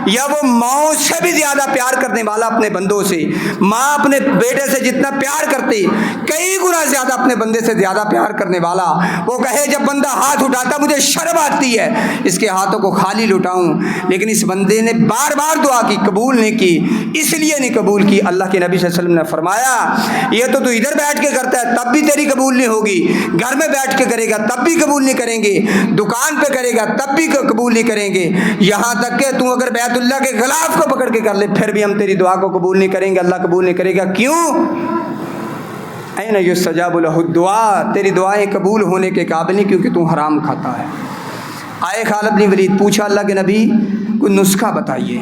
یا وہ ماؤں سے بھی زیادہ پیار کرنے والا اپنے بندوں سے، ماں اپنے بیٹے سے جتنا پیار کرتی کئی گنا زیادہ اپنے بندے سے زیادہ پیار کرنے والا، وہ کہے جب بندہ ہاتھ اٹھاتا مجھے شرم آتی ہے اس کے ہاتھوں کو خالی لٹاؤں، لیکن اس بندے نے بار بار دعا کی، قبول نہیں کی۔ اس لیے نہیں قبول کی، اللہ کے نبی صلی اللہ علیہ وسلم نے فرمایا یہ تو ادھر بیٹھ کے کرتا ہے تب بھی تیری قبول نہیں ہوگی، گھر میں بیٹھ کے کرے گا تب بھی قبول نہیں کریں گے، دکان پہ کرے گا تب بھی قبول نہیں کریں گے، یہاں تک کہ تو اگر بیت اللہ کے غلاف کو پکڑ کے کر لے پھر بھی ہم تیری دعا کو قبول نہیں کریں گے، اللہ قبول نہیں کرے گا۔ کیوں؟ این یستجاب لہ الدعاء، تیری دعائیں قبول ہونے کے قابل نہیں کیونکہ تو حرام کھاتا ہے۔ آئے خالد بن ولید، پوچھا اللہ کے نبی کوئی نسخہ بتائیے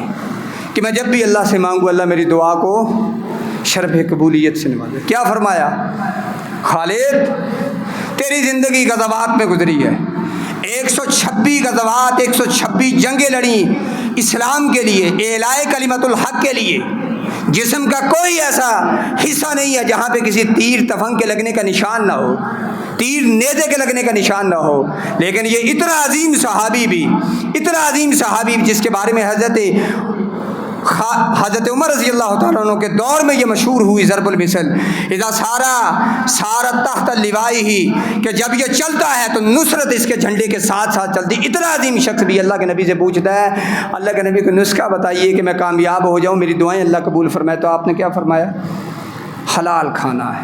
کہ میں جب بھی اللہ سے مانگوں اللہ میری دعا کو شرف قبولیت سے نوازے۔ کیا فرمایا؟ خالد تیری زندگی غزوات میں گزری ہے، 126 غزوات، 126 جنگیں لڑیں اسلام کے لیے، اعلاء کلمت الحق کے لیے۔ جسم کا کوئی ایسا حصہ نہیں ہے جہاں پہ کسی تیر تفنگ کے لگنے کا نشان نہ ہو، تیر نیزے کے لگنے کا نشان نہ ہو، لیکن یہ اتنا عظیم صحابی بھی، اتنا عظیم صحابی بھی جس کے بارے میں حضرت عمر رضی اللہ تعالیٰ عنہ کے دور میں یہ مشہور ہوئی ضرب المثل، اذا سارا تحت اللواء ہی، کہ جب یہ چلتا ہے تو نصرت اس کے جھنڈے کے ساتھ ساتھ چلتی۔ اتنا عظیم شخص بھی اللہ کے نبی سے پوچھتا ہے اللہ کے نبی کو نسخہ بتائیے کہ میں کامیاب ہو جاؤں، میری دعائیں اللہ قبول فرمائے۔ تو آپ نے کیا فرمایا؟ حلال کھانا ہے۔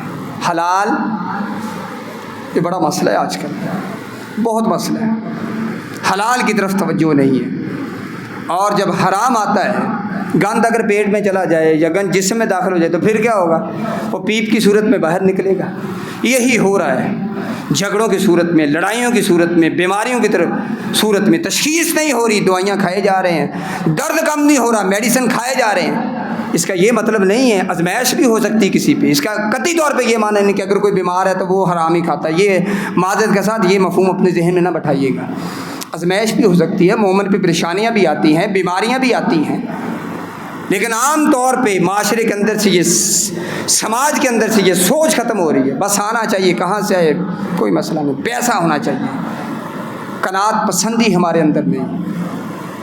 حلال یہ بڑا مسئلہ ہے آج کل، بہت مسئلہ ہے، حلال کی طرف توجہ نہیں ہے، اور جب حرام آتا ہے، گند اگر پیٹ میں چلا جائے یا گند جسم میں داخل ہو جائے تو پھر کیا ہوگا؟ وہ پیپ کی صورت میں باہر نکلے گا۔ یہی ہو رہا ہے جھگڑوں کی صورت میں، لڑائیوں کی صورت میں، بیماریوں کی طرف صورت میں، تشخیص نہیں ہو رہی، دوائیاں کھائے جا رہے ہیں، درد کم نہیں ہو رہا، میڈیسن کھائے جا رہے ہیں۔ اس کا یہ مطلب نہیں ہے، آزمائش بھی ہو سکتی کسی پہ، اس کا قطعی طور پہ یہ معنی نہیں کہ اگر کوئی بیمار ہے تو وہ حرام ہی کھاتا ہے۔ یہ معذرت کے ساتھ یہ مفہوم اپنے ذہن میں نہ بٹھائیے گا، آزمائش بھی ہو سکتی ہے، مومن پہ پریشانیاں بھی آتی ہیں، بیماریاں بھی آتی ہیں، لیکن عام طور پہ معاشرے کے اندر سے یہ، سماج کے اندر سے یہ سوچ ختم ہو رہی ہے، بس آنا چاہیے، کہاں سے آئے کوئی مسئلہ نہیں، پیسہ ہونا چاہیے، قناعت پسندی ہمارے اندر نہیں۔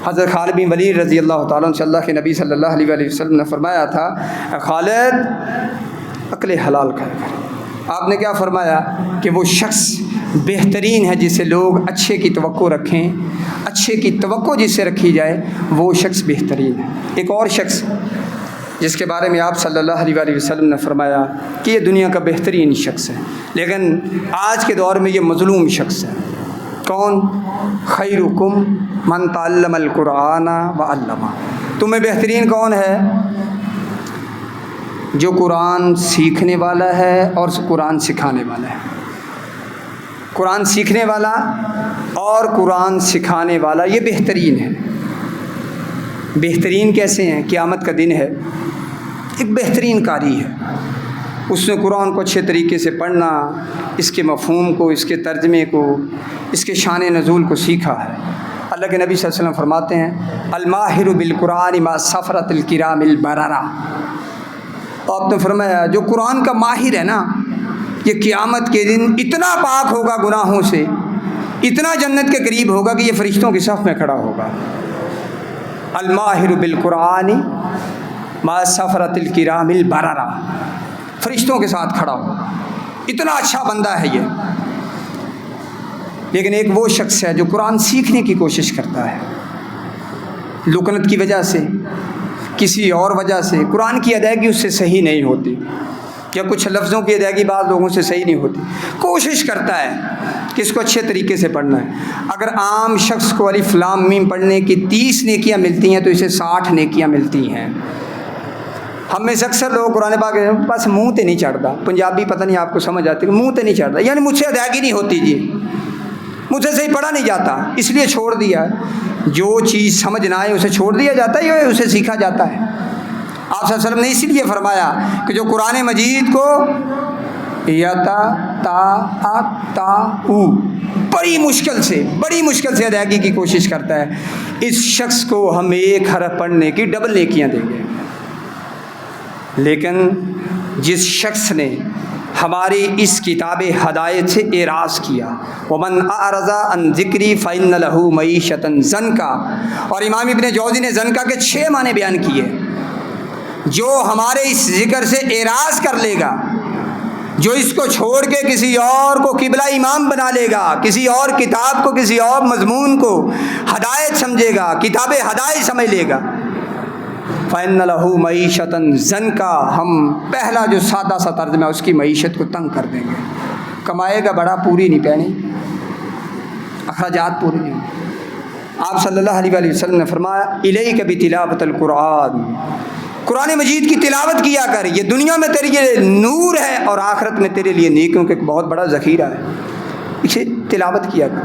حضرت خالد بن ولید رضی اللہ تعالیٰ عنہ سے اللہ کے نبی صلی اللہ علیہ وسلم نے فرمایا تھا خالد اکل حلال کھائے کر۔ آپ نے کیا فرمایا کہ وہ شخص بہترین ہے جسے لوگ اچھے کی توقع رکھیں، اچھے کی توقع جس سے رکھی جائے وہ شخص بہترین ہے۔ ایک اور شخص جس کے بارے میں آپ صلی اللہ علیہ وسلم نے فرمایا کہ یہ دنیا کا بہترین شخص ہے، لیکن آج کے دور میں یہ مظلوم شخص ہے۔ کون؟ خیرکم من تعلم القرآن وعلمہ، تمہیں بہترین کون ہے؟ جو قرآن سیکھنے والا ہے اور قرآن سکھانے والا ہے۔ قرآن سیکھنے والا اور قرآن سکھانے والا یہ بہترین ہے۔ بہترین کیسے ہیں؟ قیامت کا دن ہے، ایک بہترین قاری ہے، اس نے قرآن کو اچھے طریقے سے پڑھنا، اس کے مفہوم کو، اس کے ترجمے کو، اس کے شان نزول کو سیکھا ہے۔ اللہ کے نبی صلی اللہ علیہ وسلم فرماتے ہیں الماہر بالقرآن مع سفرۃ الکرام البررہ۔ آپ نے فرمایا جو قرآن کا ماہر ہے نا، یہ قیامت کے دن اتنا پاک ہوگا گناہوں سے، اتنا جنت کے قریب ہوگا کہ یہ فرشتوں کی صف میں کھڑا ہوگا۔ الماہر بالقرآن مع سفرۃ الکرام البررہ، فرشتوں کے ساتھ کھڑا ہوگا، اتنا اچھا بندہ ہے یہ۔ لیکن ایک وہ شخص ہے جو قرآن سیکھنے کی کوشش کرتا ہے، لکنت کی وجہ سے، کسی اور وجہ سے قرآن کی ادائیگی اس سے صحیح نہیں ہوتی، یا کچھ لفظوں کی ادائیگی بعض لوگوں سے صحیح نہیں ہوتی، کوشش کرتا ہے کہ اس کو اچھے طریقے سے پڑھنا ہے۔ اگر عام شخص کو الف لام میم پڑھنے کی 30 نیکیاں ملتی ہیں تو اسے 60 نیکیاں ملتی ہیں۔ ہم میں سے اکثر لوگ قرآن پاک بس منہ تے نہیں چڑھتا، پنجابی پتہ نہیں آپ کو سمجھ آتی ہے، منہ تے نہیں چڑھتا، یعنی مجھ سے ادائیگی نہیں ہوتی، جی مجھ سے صحیح پڑھا نہیں جاتا اس لیے چھوڑ دیا۔ جو چیز سمجھ نہ آئے اسے چھوڑ دیا جاتا ہے یا اسے سیکھا جاتا ہے؟ آپ صلی اللہ علیہ وسلم نے اسی لیے فرمایا کہ جو قرآن مجید کو بڑی مشکل سے ادائیگی کی کوشش کرتا ہے، اس شخص کو ہم 1 حرف پڑھنے کی ڈبل نیکیاں دیں گے۔ لیکن جس شخص نے ہماری اس کتاب ہدایت سے اعراض کیا، ومن اعرض عن ذکری فإن له معیشۃ ضنکا، اور امام ابن جوزی نے ضنکا کے 6 معنی بیان کیے۔ جو ہمارے اس ذکر سے اعراض کر لے گا، جو اس کو چھوڑ کے کسی اور کو قبلہ امام بنا لے گا، کسی اور کتاب کو، کسی اور مضمون کو ہدایت سمجھے گا، کتاب ہدایت سمجھ لے گا، فإن له معیشۃ ضنکا، ہم پہلا جو سادہ سا ترجمہ ہے اس کی معیشت کو تنگ کر دیں گے۔ کمائے گا بڑا، پوری نہیں پہنی، اخراجات پوری نہیں۔ آپ صلی اللہ علیہ وآلہ وسلم نے فرمایا الیک بتلاوۃ القرآن، قرآن مجید کی تلاوت کیا کر، یہ دنیا میں تیرے لیے نور ہے اور آخرت میں تیرے لیے نیکیوں کا ایک بہت بڑا ذخیرہ ہے، اسے تلاوت کیا کر۔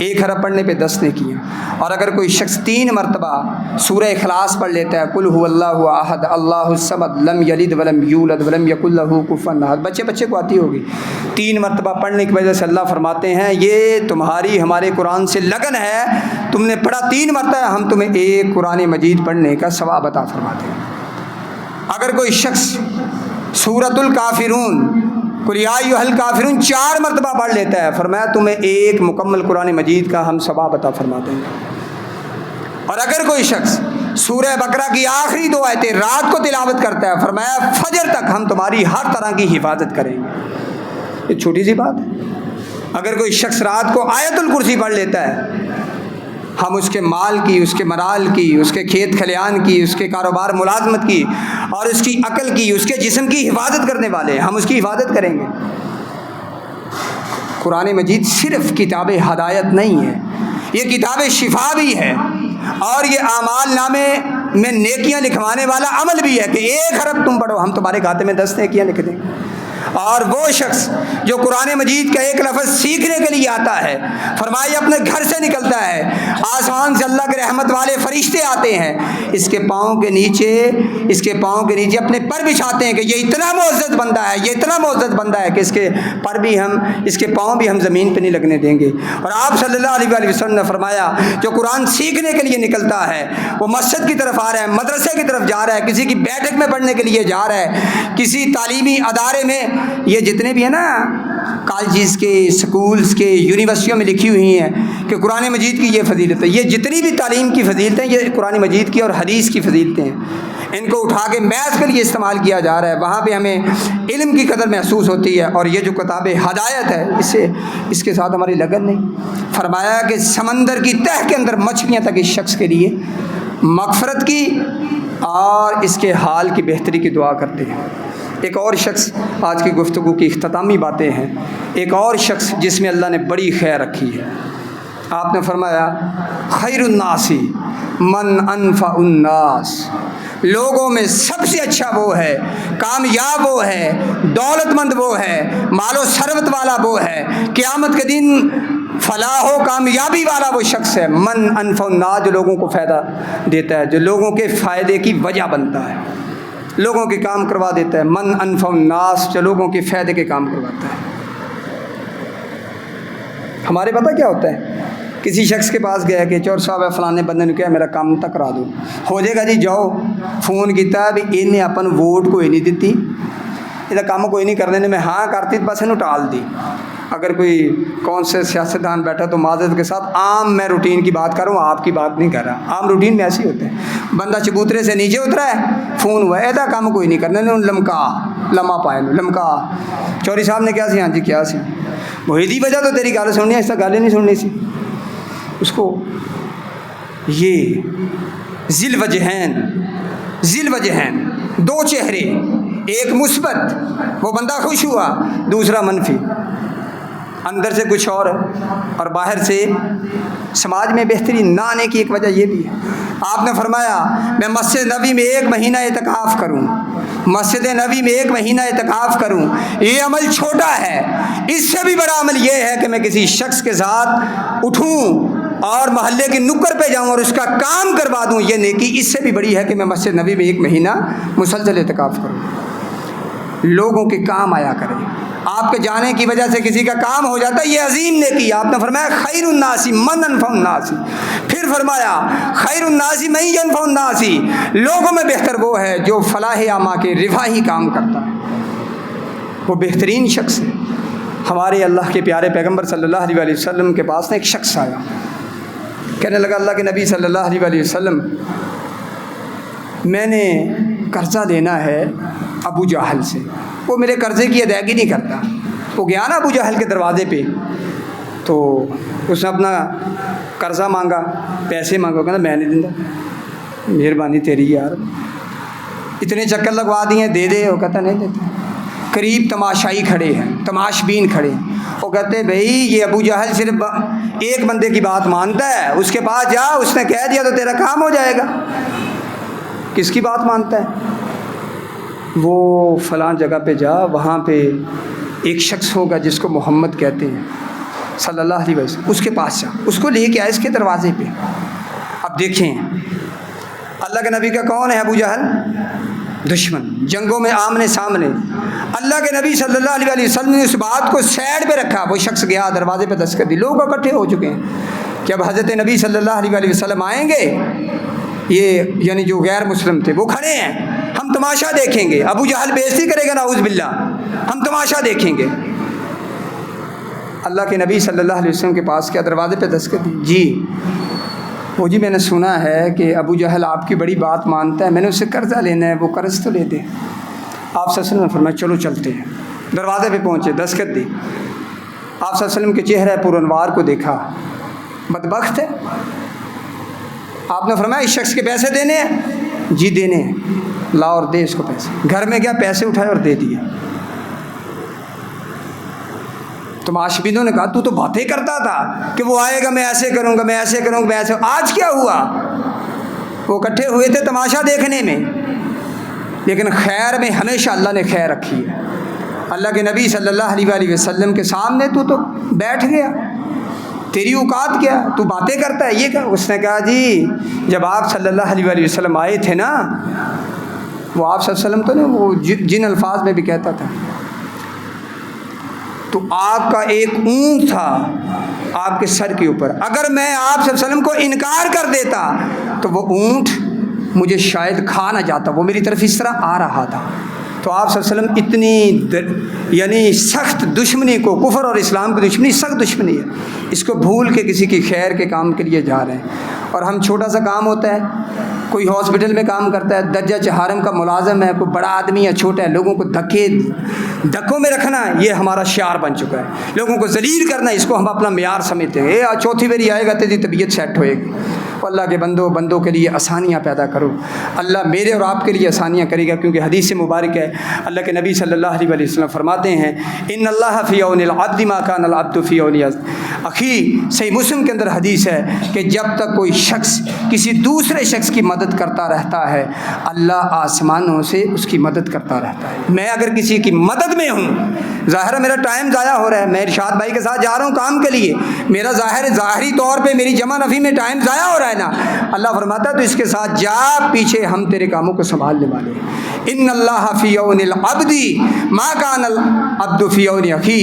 1 حرف پڑھنے پہ 10 نیکیاں۔ اور اگر کوئی شخص 3 مرتبہ سورہ اخلاص پڑھ لیتا ہے، قل هو اللہ احد اللہ الصمد لم یلد ولم یولد ولم یکن لہ کفوا احد، بچے کو آتی ہوگی، 3 مرتبہ پڑھنے کی وجہ سے اللہ فرماتے ہیں یہ تمہاری ہمارے قرآن سے لگن ہے، تم نے پڑھا 3 مرتبہ، ہم تمہیں 1 قرآن مجید پڑھنے کا ثواب عطا فرماتے ہیں۔ اگر کوئی شخص سورۃ الکافرون، قل یا ایھا الکافرون 4 مرتبہ پڑھ لیتا ہے، فرمایا تمہیں 1 مکمل قرآن مجید کا ہم ثواب عطا فرما دیں گے۔ اور اگر کوئی شخص سورہ بقرہ کی آخری 2 آیتیں رات کو تلاوت کرتا ہے، فرمایا فجر تک ہم تمہاری ہر طرح کی حفاظت کریں گے۔ یہ چھوٹی سی بات ہے۔ اگر کوئی شخص رات کو آیت الکرسی پڑھ لیتا ہے، ہم اس کے مال کی، اس کے مرال کی، اس کے کھیت کھلیان کی، اس کے کاروبار ملازمت کی اور اس کی عقل کی، اس کے جسم کی حفاظت کرنے والے ہیں، ہم اس کی حفاظت کریں گے۔ قرآن مجید صرف کتاب ہدایت نہیں ہے، یہ کتاب شفا بھی ہے، اور یہ اعمال نامے میں نیکیاں لکھوانے والا عمل بھی ہے کہ 1 حرف تم پڑھو، ہم تمہارے کھاتے میں 10 نیکیاں لکھ دیں گے۔ اور وہ شخص جو قرآن مجید کا 1 لفظ سیکھنے کے لیے آتا ہے، فرمایا اپنے گھر سے نکلتا ہے، آسمان سے اللہ کے رحمت والے فرشتے آتے ہیں، اس کے پاؤں کے نیچے اپنے پر بچھاتے ہیں کہ یہ اتنا معزز بندہ ہے، یہ اتنا معزز بندہ ہے کہ اس کے پاؤں بھی ہم زمین پہ نہیں لگنے دیں گے۔ اور آپ صلی اللہ علیہ وآلہ وسلم نے فرمایا جو قرآن سیکھنے کے لیے نکلتا ہے، وہ مسجد کی طرف آ رہا ہے، مدرسے کی طرف جا رہا ہے، کسی کی بیٹھک میں پڑھنے کے لیے جا رہا ہے، کسی تعلیمی ادارے میں، یہ جتنے بھی ہیں نا کالجز کے، سکولز کے، یونیورسٹیوں میں لکھی ہوئی ہیں کہ قرآن مجید کی یہ فضیلت ہے، یہ جتنی بھی تعلیم کی فضیلتیں یہ قرآن مجید کی اور حدیث کی فضیلتیں ہیں، ان کو اٹھا کے میتھ کے لیے استعمال کیا جا رہا ہے، وہاں پہ ہمیں علم کی قدر محسوس ہوتی ہے، اور یہ جو کتاب ہدایت ہے اس کے ساتھ ہماری لگن نہیں۔ فرمایا کہ سمندر کی تہ کے اندر مچھلیاں تک اس شخص کے لیے مغفرت کی اور اس کے حال کی بہتری کی دعا کرتے ہیں۔ ایک اور شخص، آج کی گفتگو کی اختتامی باتیں ہیں، ایک اور شخص جس میں اللہ نے بڑی خیر رکھی ہے۔ آپ نے فرمایا خیر الناس من انفع الناس، لوگوں میں سب سے اچھا وہ ہے، کامیاب وہ ہے، دولت مند وہ ہے، مال و ثروت والا وہ ہے، قیامت کے دن فلاح و کامیابی والا وہ شخص ہے، من انفع الناس، جو لوگوں کو فائدہ دیتا ہے، جو لوگوں کے فائدے کی وجہ بنتا ہے، لوگوں کے کام کروا دیتا ہے، من انفع الناس، جو لوگوں کے فائدے کے کام کرواتا ہے۔ ہمارے پتہ کیا ہوتا ہے، کسی شخص کے پاس گیا کہ چور صاحب ہے فلانے بندے نے کیا میرا کام تک کرا دو، ہو جائے گا جی جاؤ، فون کیتا بھی انہیں اپن ووٹ کوئی نہیں دیتی، یہ کام کوئی نہیں کرنے نے میں ہاں کرتی بس انہوں ٹال دی۔ اگر کوئی کون سے سیاستدان بیٹھا تو معذرت کے ساتھ عام میں روٹین کی بات کر رہا ہوں، آپ کی بات نہیں کر رہا، عام روٹین میں ایسے ہی ہوتے ہیں، بندہ چبوترے سے نیچے اترا ہے، فون ہوا ہے، ایسا کام کوئی نہیں کرنے نے، لمکا پائے لمکا، چوری صاحب نے کیا سی، ہاں جی کیا سی، وہی وجہ تو تیری گل سننی ہے، ایسا گل ہی نہیں سننی سی اس کو۔ یہ ذی الوجہین، 2 چہرے، ایک مثبت، وہ بندہ خوش ہوا، دوسرا منفی، اندر سے کچھ اور باہر سے سماج میں بہتری نہ آنے کی ایک وجہ یہ بھی ہے۔ آپ نے فرمایا میں مسجد نبی میں 1 مہینہ اعتکاف کروں، مسجد نبی میں 1 مہینہ اعتکاف کروں، یہ عمل چھوٹا ہے، اس سے بھی بڑا عمل یہ ہے کہ میں کسی شخص کے ساتھ اٹھوں اور محلے کی نکر پہ جاؤں اور اس کا کام کروا دوں، یہ نیکی اس سے بھی بڑی ہے کہ میں مسجد نبی میں 1 مہینہ مسلسل اعتکاف کروں۔ لوگوں کے کام آیا کریں، آپ کے جانے کی وجہ سے کسی کا کام ہو جاتا ہے، یہ عظیم نیکی ہے۔ آپ نے فرمایا خیر الناس من انفع الناس، پھر فرمایا خیر الناس من ینفع الناس، لوگوں میں بہتر وہ ہے جو فلاح عامہ کے رفاہی کام کرتا ہے، وہ بہترین شخص ہے۔ ہمارے اللہ کے پیارے پیغمبر صلی اللہ علیہ وآلہ وسلم کے پاس ایک شخص آیا، کہنے لگا اللہ کے نبی صلی اللہ علیہ وآلہ وسلم، میں نے قرضہ لینا ہے ابو جہل سے، وہ میرے قرضے کی ادائیگی نہیں کرتا۔ وہ گیا نا ابو جہل کے دروازے پہ، تو اس نے اپنا قرضہ مانگا، پیسے مانگا، کہنا میں نہیں دوں گا، مہربانی تیری یار، اتنے چکر لگوا دیے، دے دے۔ وہ کہتا نہیں دیتا۔ قریب تماشائی کھڑے ہیں، تماش بین کھڑے ہیں، وہ کہتے ہیں بھائی یہ ابو جہل صرف ایک بندے کی بات مانتا ہے، اس کے پاس جا، اس نے کہہ دیا تو تیرا کام ہو جائے گا۔ کس کی بات مانتا ہے؟ وہ فلاں جگہ پہ جا، وہاں پہ ایک شخص ہوگا جس کو محمد کہتے ہیں صلی اللہ علیہ وسلم، اس کے پاس جا، اس کو لے کے آئے اس کے دروازے پہ۔ اب دیکھیں اللہ کے نبی کا کون ہے ابو جہل؟ دشمن، جنگوں میں آمنے سامنے۔ اللہ کے نبی صلی اللہ علیہ وآلہ وسلم نے اس بات کو سائڈ پہ رکھا، وہ شخص گیا دروازے پہ دستک دی، لوگ اکٹھے ہو چکے ہیں کہ اب حضرت نبی صلی اللہ علیہ وآلہ وسلم آئیں گے، یہ یعنی جو غیر مسلم تھے وہ کھڑے ہیں، ہم تماشا دیکھیں گے، ابو جہل بے عزتی کرے گا نعوذ باللہ، ہم تماشا دیکھیں گے۔ اللہ کے نبی صلی اللہ علیہ وسلم کے پاس کیا دروازے پہ دستک دی؟ جی وہ جی میں نے سنا ہے کہ ابو جہل آپ کی بڑی بات مانتا ہے، میں نے اس سے قرضہ لینا ہے، وہ قرض تو لے دے۔ آپ صلی اللہ علیہ وسلم نے فرمایا چلو چلتے ہیں۔ دروازے پہ پہنچے، دستخط دی، آپ صلی اللہ علیہ وسلم کے چہرے پر انوار کو دیکھا، بدبخت ہے۔ آپ نے فرمایا اس شخص کے پیسے دینے ہیں؟ جی دینے ہیں۔ لا اور دے اس کو پیسے۔ گھر میں گیا، پیسے اٹھائے اور دے دیے۔ تو معاشبینوں نے کہا تو باتیں کرتا تھا کہ وہ آئے گا، میں ایسے کروں گا، میں ایسے کروں گا، میں ایسے، آج کیا ہوا؟ وہ اکٹھے ہوئے تھے تماشا دیکھنے میں، لیکن خیر میں ہمیشہ اللہ نے خیر رکھی ہے۔ اللہ کے نبی صلی اللہ علیہ وآلہ وسلم کے سامنے تو بیٹھ گیا، تیری اوقات کیا، تو باتیں کرتا ہے، یہ کیا؟ اس نے کہا جی جب آپ صلی اللہ علیہ وآلہ وسلم آئے تھے نا، وہ آپ صلی اللہ علیہ وسلم تو نہیں، وہ جن الفاظ میں بھی کہتا تھا، تو آپ کا ایک اونٹ تھا آپ کے سر کے اوپر، اگر میں آپ صلی اللہ علیہ وسلم کو انکار کر دیتا تو وہ اونٹ مجھے شاید کھا نہ جاتا، وہ میری طرف اس طرح آ رہا تھا۔ تو آپ صلی اللہ علیہ وسلم اتنی یعنی سخت دشمنی کو، کفر اور اسلام کی دشمنی سخت دشمنی ہے، اس کو بھول کے کسی کی خیر کے کام کے لیے جا رہے ہیں۔ اور ہم چھوٹا سا کام ہوتا ہے، کوئی ہاسپٹل میں کام کرتا ہے، درجہ چہارم کا ملازم ہے، کوئی بڑا آدمی ہے، چھوٹا ہے، لوگوں کو دھکوں میں رکھنا یہ ہمارا شعار بن چکا ہے، لوگوں کو ذلیل کرنا اس کو ہم اپنا معیار سمجھتے ہیں۔ یہ چوتھی باری آئے گا تیری طبیعت سیٹ ہوئے گی۔ اللہ کے بندوں کے لیے آسانیاں پیدا کرو، اللہ میرے اور آپ کے لیے آسانیاں کرے گا، کیونکہ حدیث مبارک ہے، اللہ کے نبی صلی اللہ علیہ وآلہ وسلم فرماتے ہیں ان اللہ فی عون العبد ما کان العبد فی عون اخی۔ صحیح مسلم کے اندر حدیث ہے کہ جب تک کوئی شخص کسی دوسرے شخص کی مدد کرتا رہتا ہے، اللہ آسمانوں سے اس کی مدد کرتا رہتا ہے۔ میں اگر کسی کی مدد میں ہوں، ظاہر ہے میرا ٹائم ضائع ہو رہا ہے، میں ارشاد بھائی کے ساتھ جا رہا ہوں کام کے لیے، میرا ظاہری طور پہ میری جمع نفی میں ٹائم ضائع ہو رہا ہے نا، اللہ فرماتا ہے تو اس کے ساتھ جا، پیچھے ہم تیرے کاموں کو سنبھالنے والے ہیں۔ ان اللہ فی عون العبد ما کان العبد فی عون اخی۔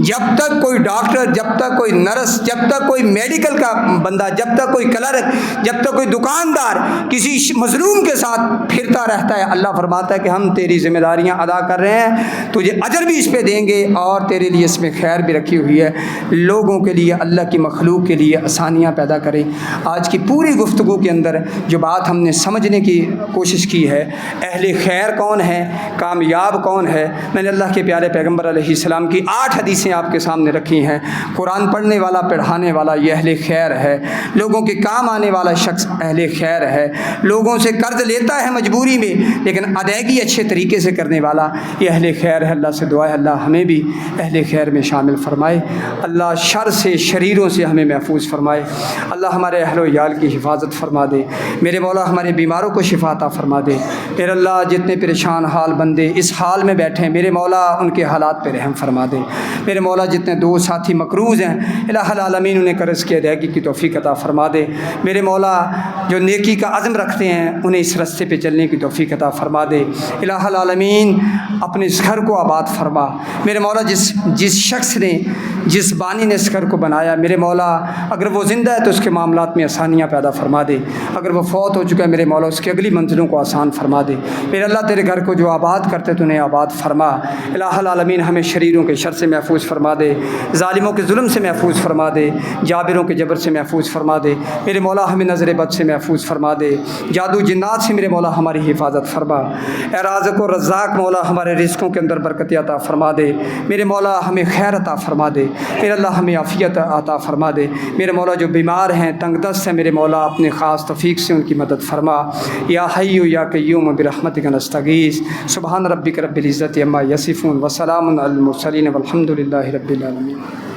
جب تک کوئی ڈاکٹر، جب تک کوئی نرس، جب تک کوئی میڈیکل کا بندہ، جب تک کوئی کلرک، جب تک کوئی دکاندار کسی مظلوم کے ساتھ پھرتا رہتا ہے، اللہ فرماتا ہے کہ ہم تیری ذمہ داریاں ادا کر رہے ہیں، تجھے اجر بھی اس پہ دیں گے اور تیرے لیے اس میں خیر بھی رکھی ہوئی ہے۔ لوگوں کے لیے، اللہ کی مخلوق کے لیے آسانیاں پیدا کریں۔ آج کی پوری گفتگو کے اندر جو بات ہم نے سمجھنے کی کوشش کی ہے، اہل خیر کون ہے، کامیاب کون ہے، میں نے اللہ کے پیارے پیغمبر علیہ السلام کی 8 حدیثیں آپ کے سامنے رکھی ہیں۔ قرآن پڑھنے والا، پڑھانے والا یہ اہل خیر ہے، لوگوں کے کام آنے والا شخص اہل خیر ہے، لوگوں سے قرض لیتا ہے مجبوری میں لیکن ادائیگی اچھے طریقے سے کرنے والا یہ اہل خیر ہے۔ اللہ سے دعا ہے اللہ ہمیں بھی اہل خیر میں شامل فرمائے، اللہ شر سے، شریروں سے ہمیں محفوظ فرمائے، اللہ ہمارے اہل و عیال کی حفاظت فرما دے، میرے مولا ہمارے بیماروں کو شفا عطا فرما دے، میرے اللہ جتنے پریشان حال بندے اس حال میں بیٹھے ہیں میرے مولا ان کے حالات پہ رحم فرما دے۔ میرے مولا جتنے دوست ساتھی مقروض ہیں الہ العالمین انہیں قرض کی ادائیگی کی توفیق عطا فرما دے۔ میرے مولا جو نیکی کا عزم رکھتے ہیں انہیں اس راستے پہ چلنے کی توفیق عطا فرما دے۔ الہ العالمین اپنے اس گھر کو آباد فرما۔ میرے مولا جس شخص نے جس بانی نے اس گھر کو بنایا میرے مولا اگر وہ زندہ ہے تو اس کے معاملات میں آسانیاں پیدا فرما دے، اگر وہ فوت ہو چکا ہے میرے مولا اس کی اگلی منزلوں کو آسان فرما دے۔ میرے اللہ تیرے گھر کو جو آباد کرتے تو انہیں آباد فرما۔ الہ العالمین ہمیں شریروں کے شر سے محفوظ فرما دے، ظالموں کے ظلم سے محفوظ فرما دے، جابروں کے جبر سے محفوظ فرما دے۔ میرے مولا ہمیں نظر بد سے محفوظ فرما دے، جادو جنات سے میرے مولا ہماری حفاظت فرما۔ اے رازق و رزاق مولا ہمارے رزقوں کے اندر برکت عطا فرما دے۔ میرے مولا ہمیں خیر عطا فرما دے، میرے اللہ ہمیں عافیت عطا فرما دے۔ میرے مولا جو بیمار ہیں تنگ دست ہیں میرے مولا اپنے خاص توفیق سے ان کی مدد فرما۔ یا حی یا قیوم برحمتک نستغیث۔ سبحان ربک رب العزت عما یصفون وسلام علی المرسلین والحمد للہ رب العالمین۔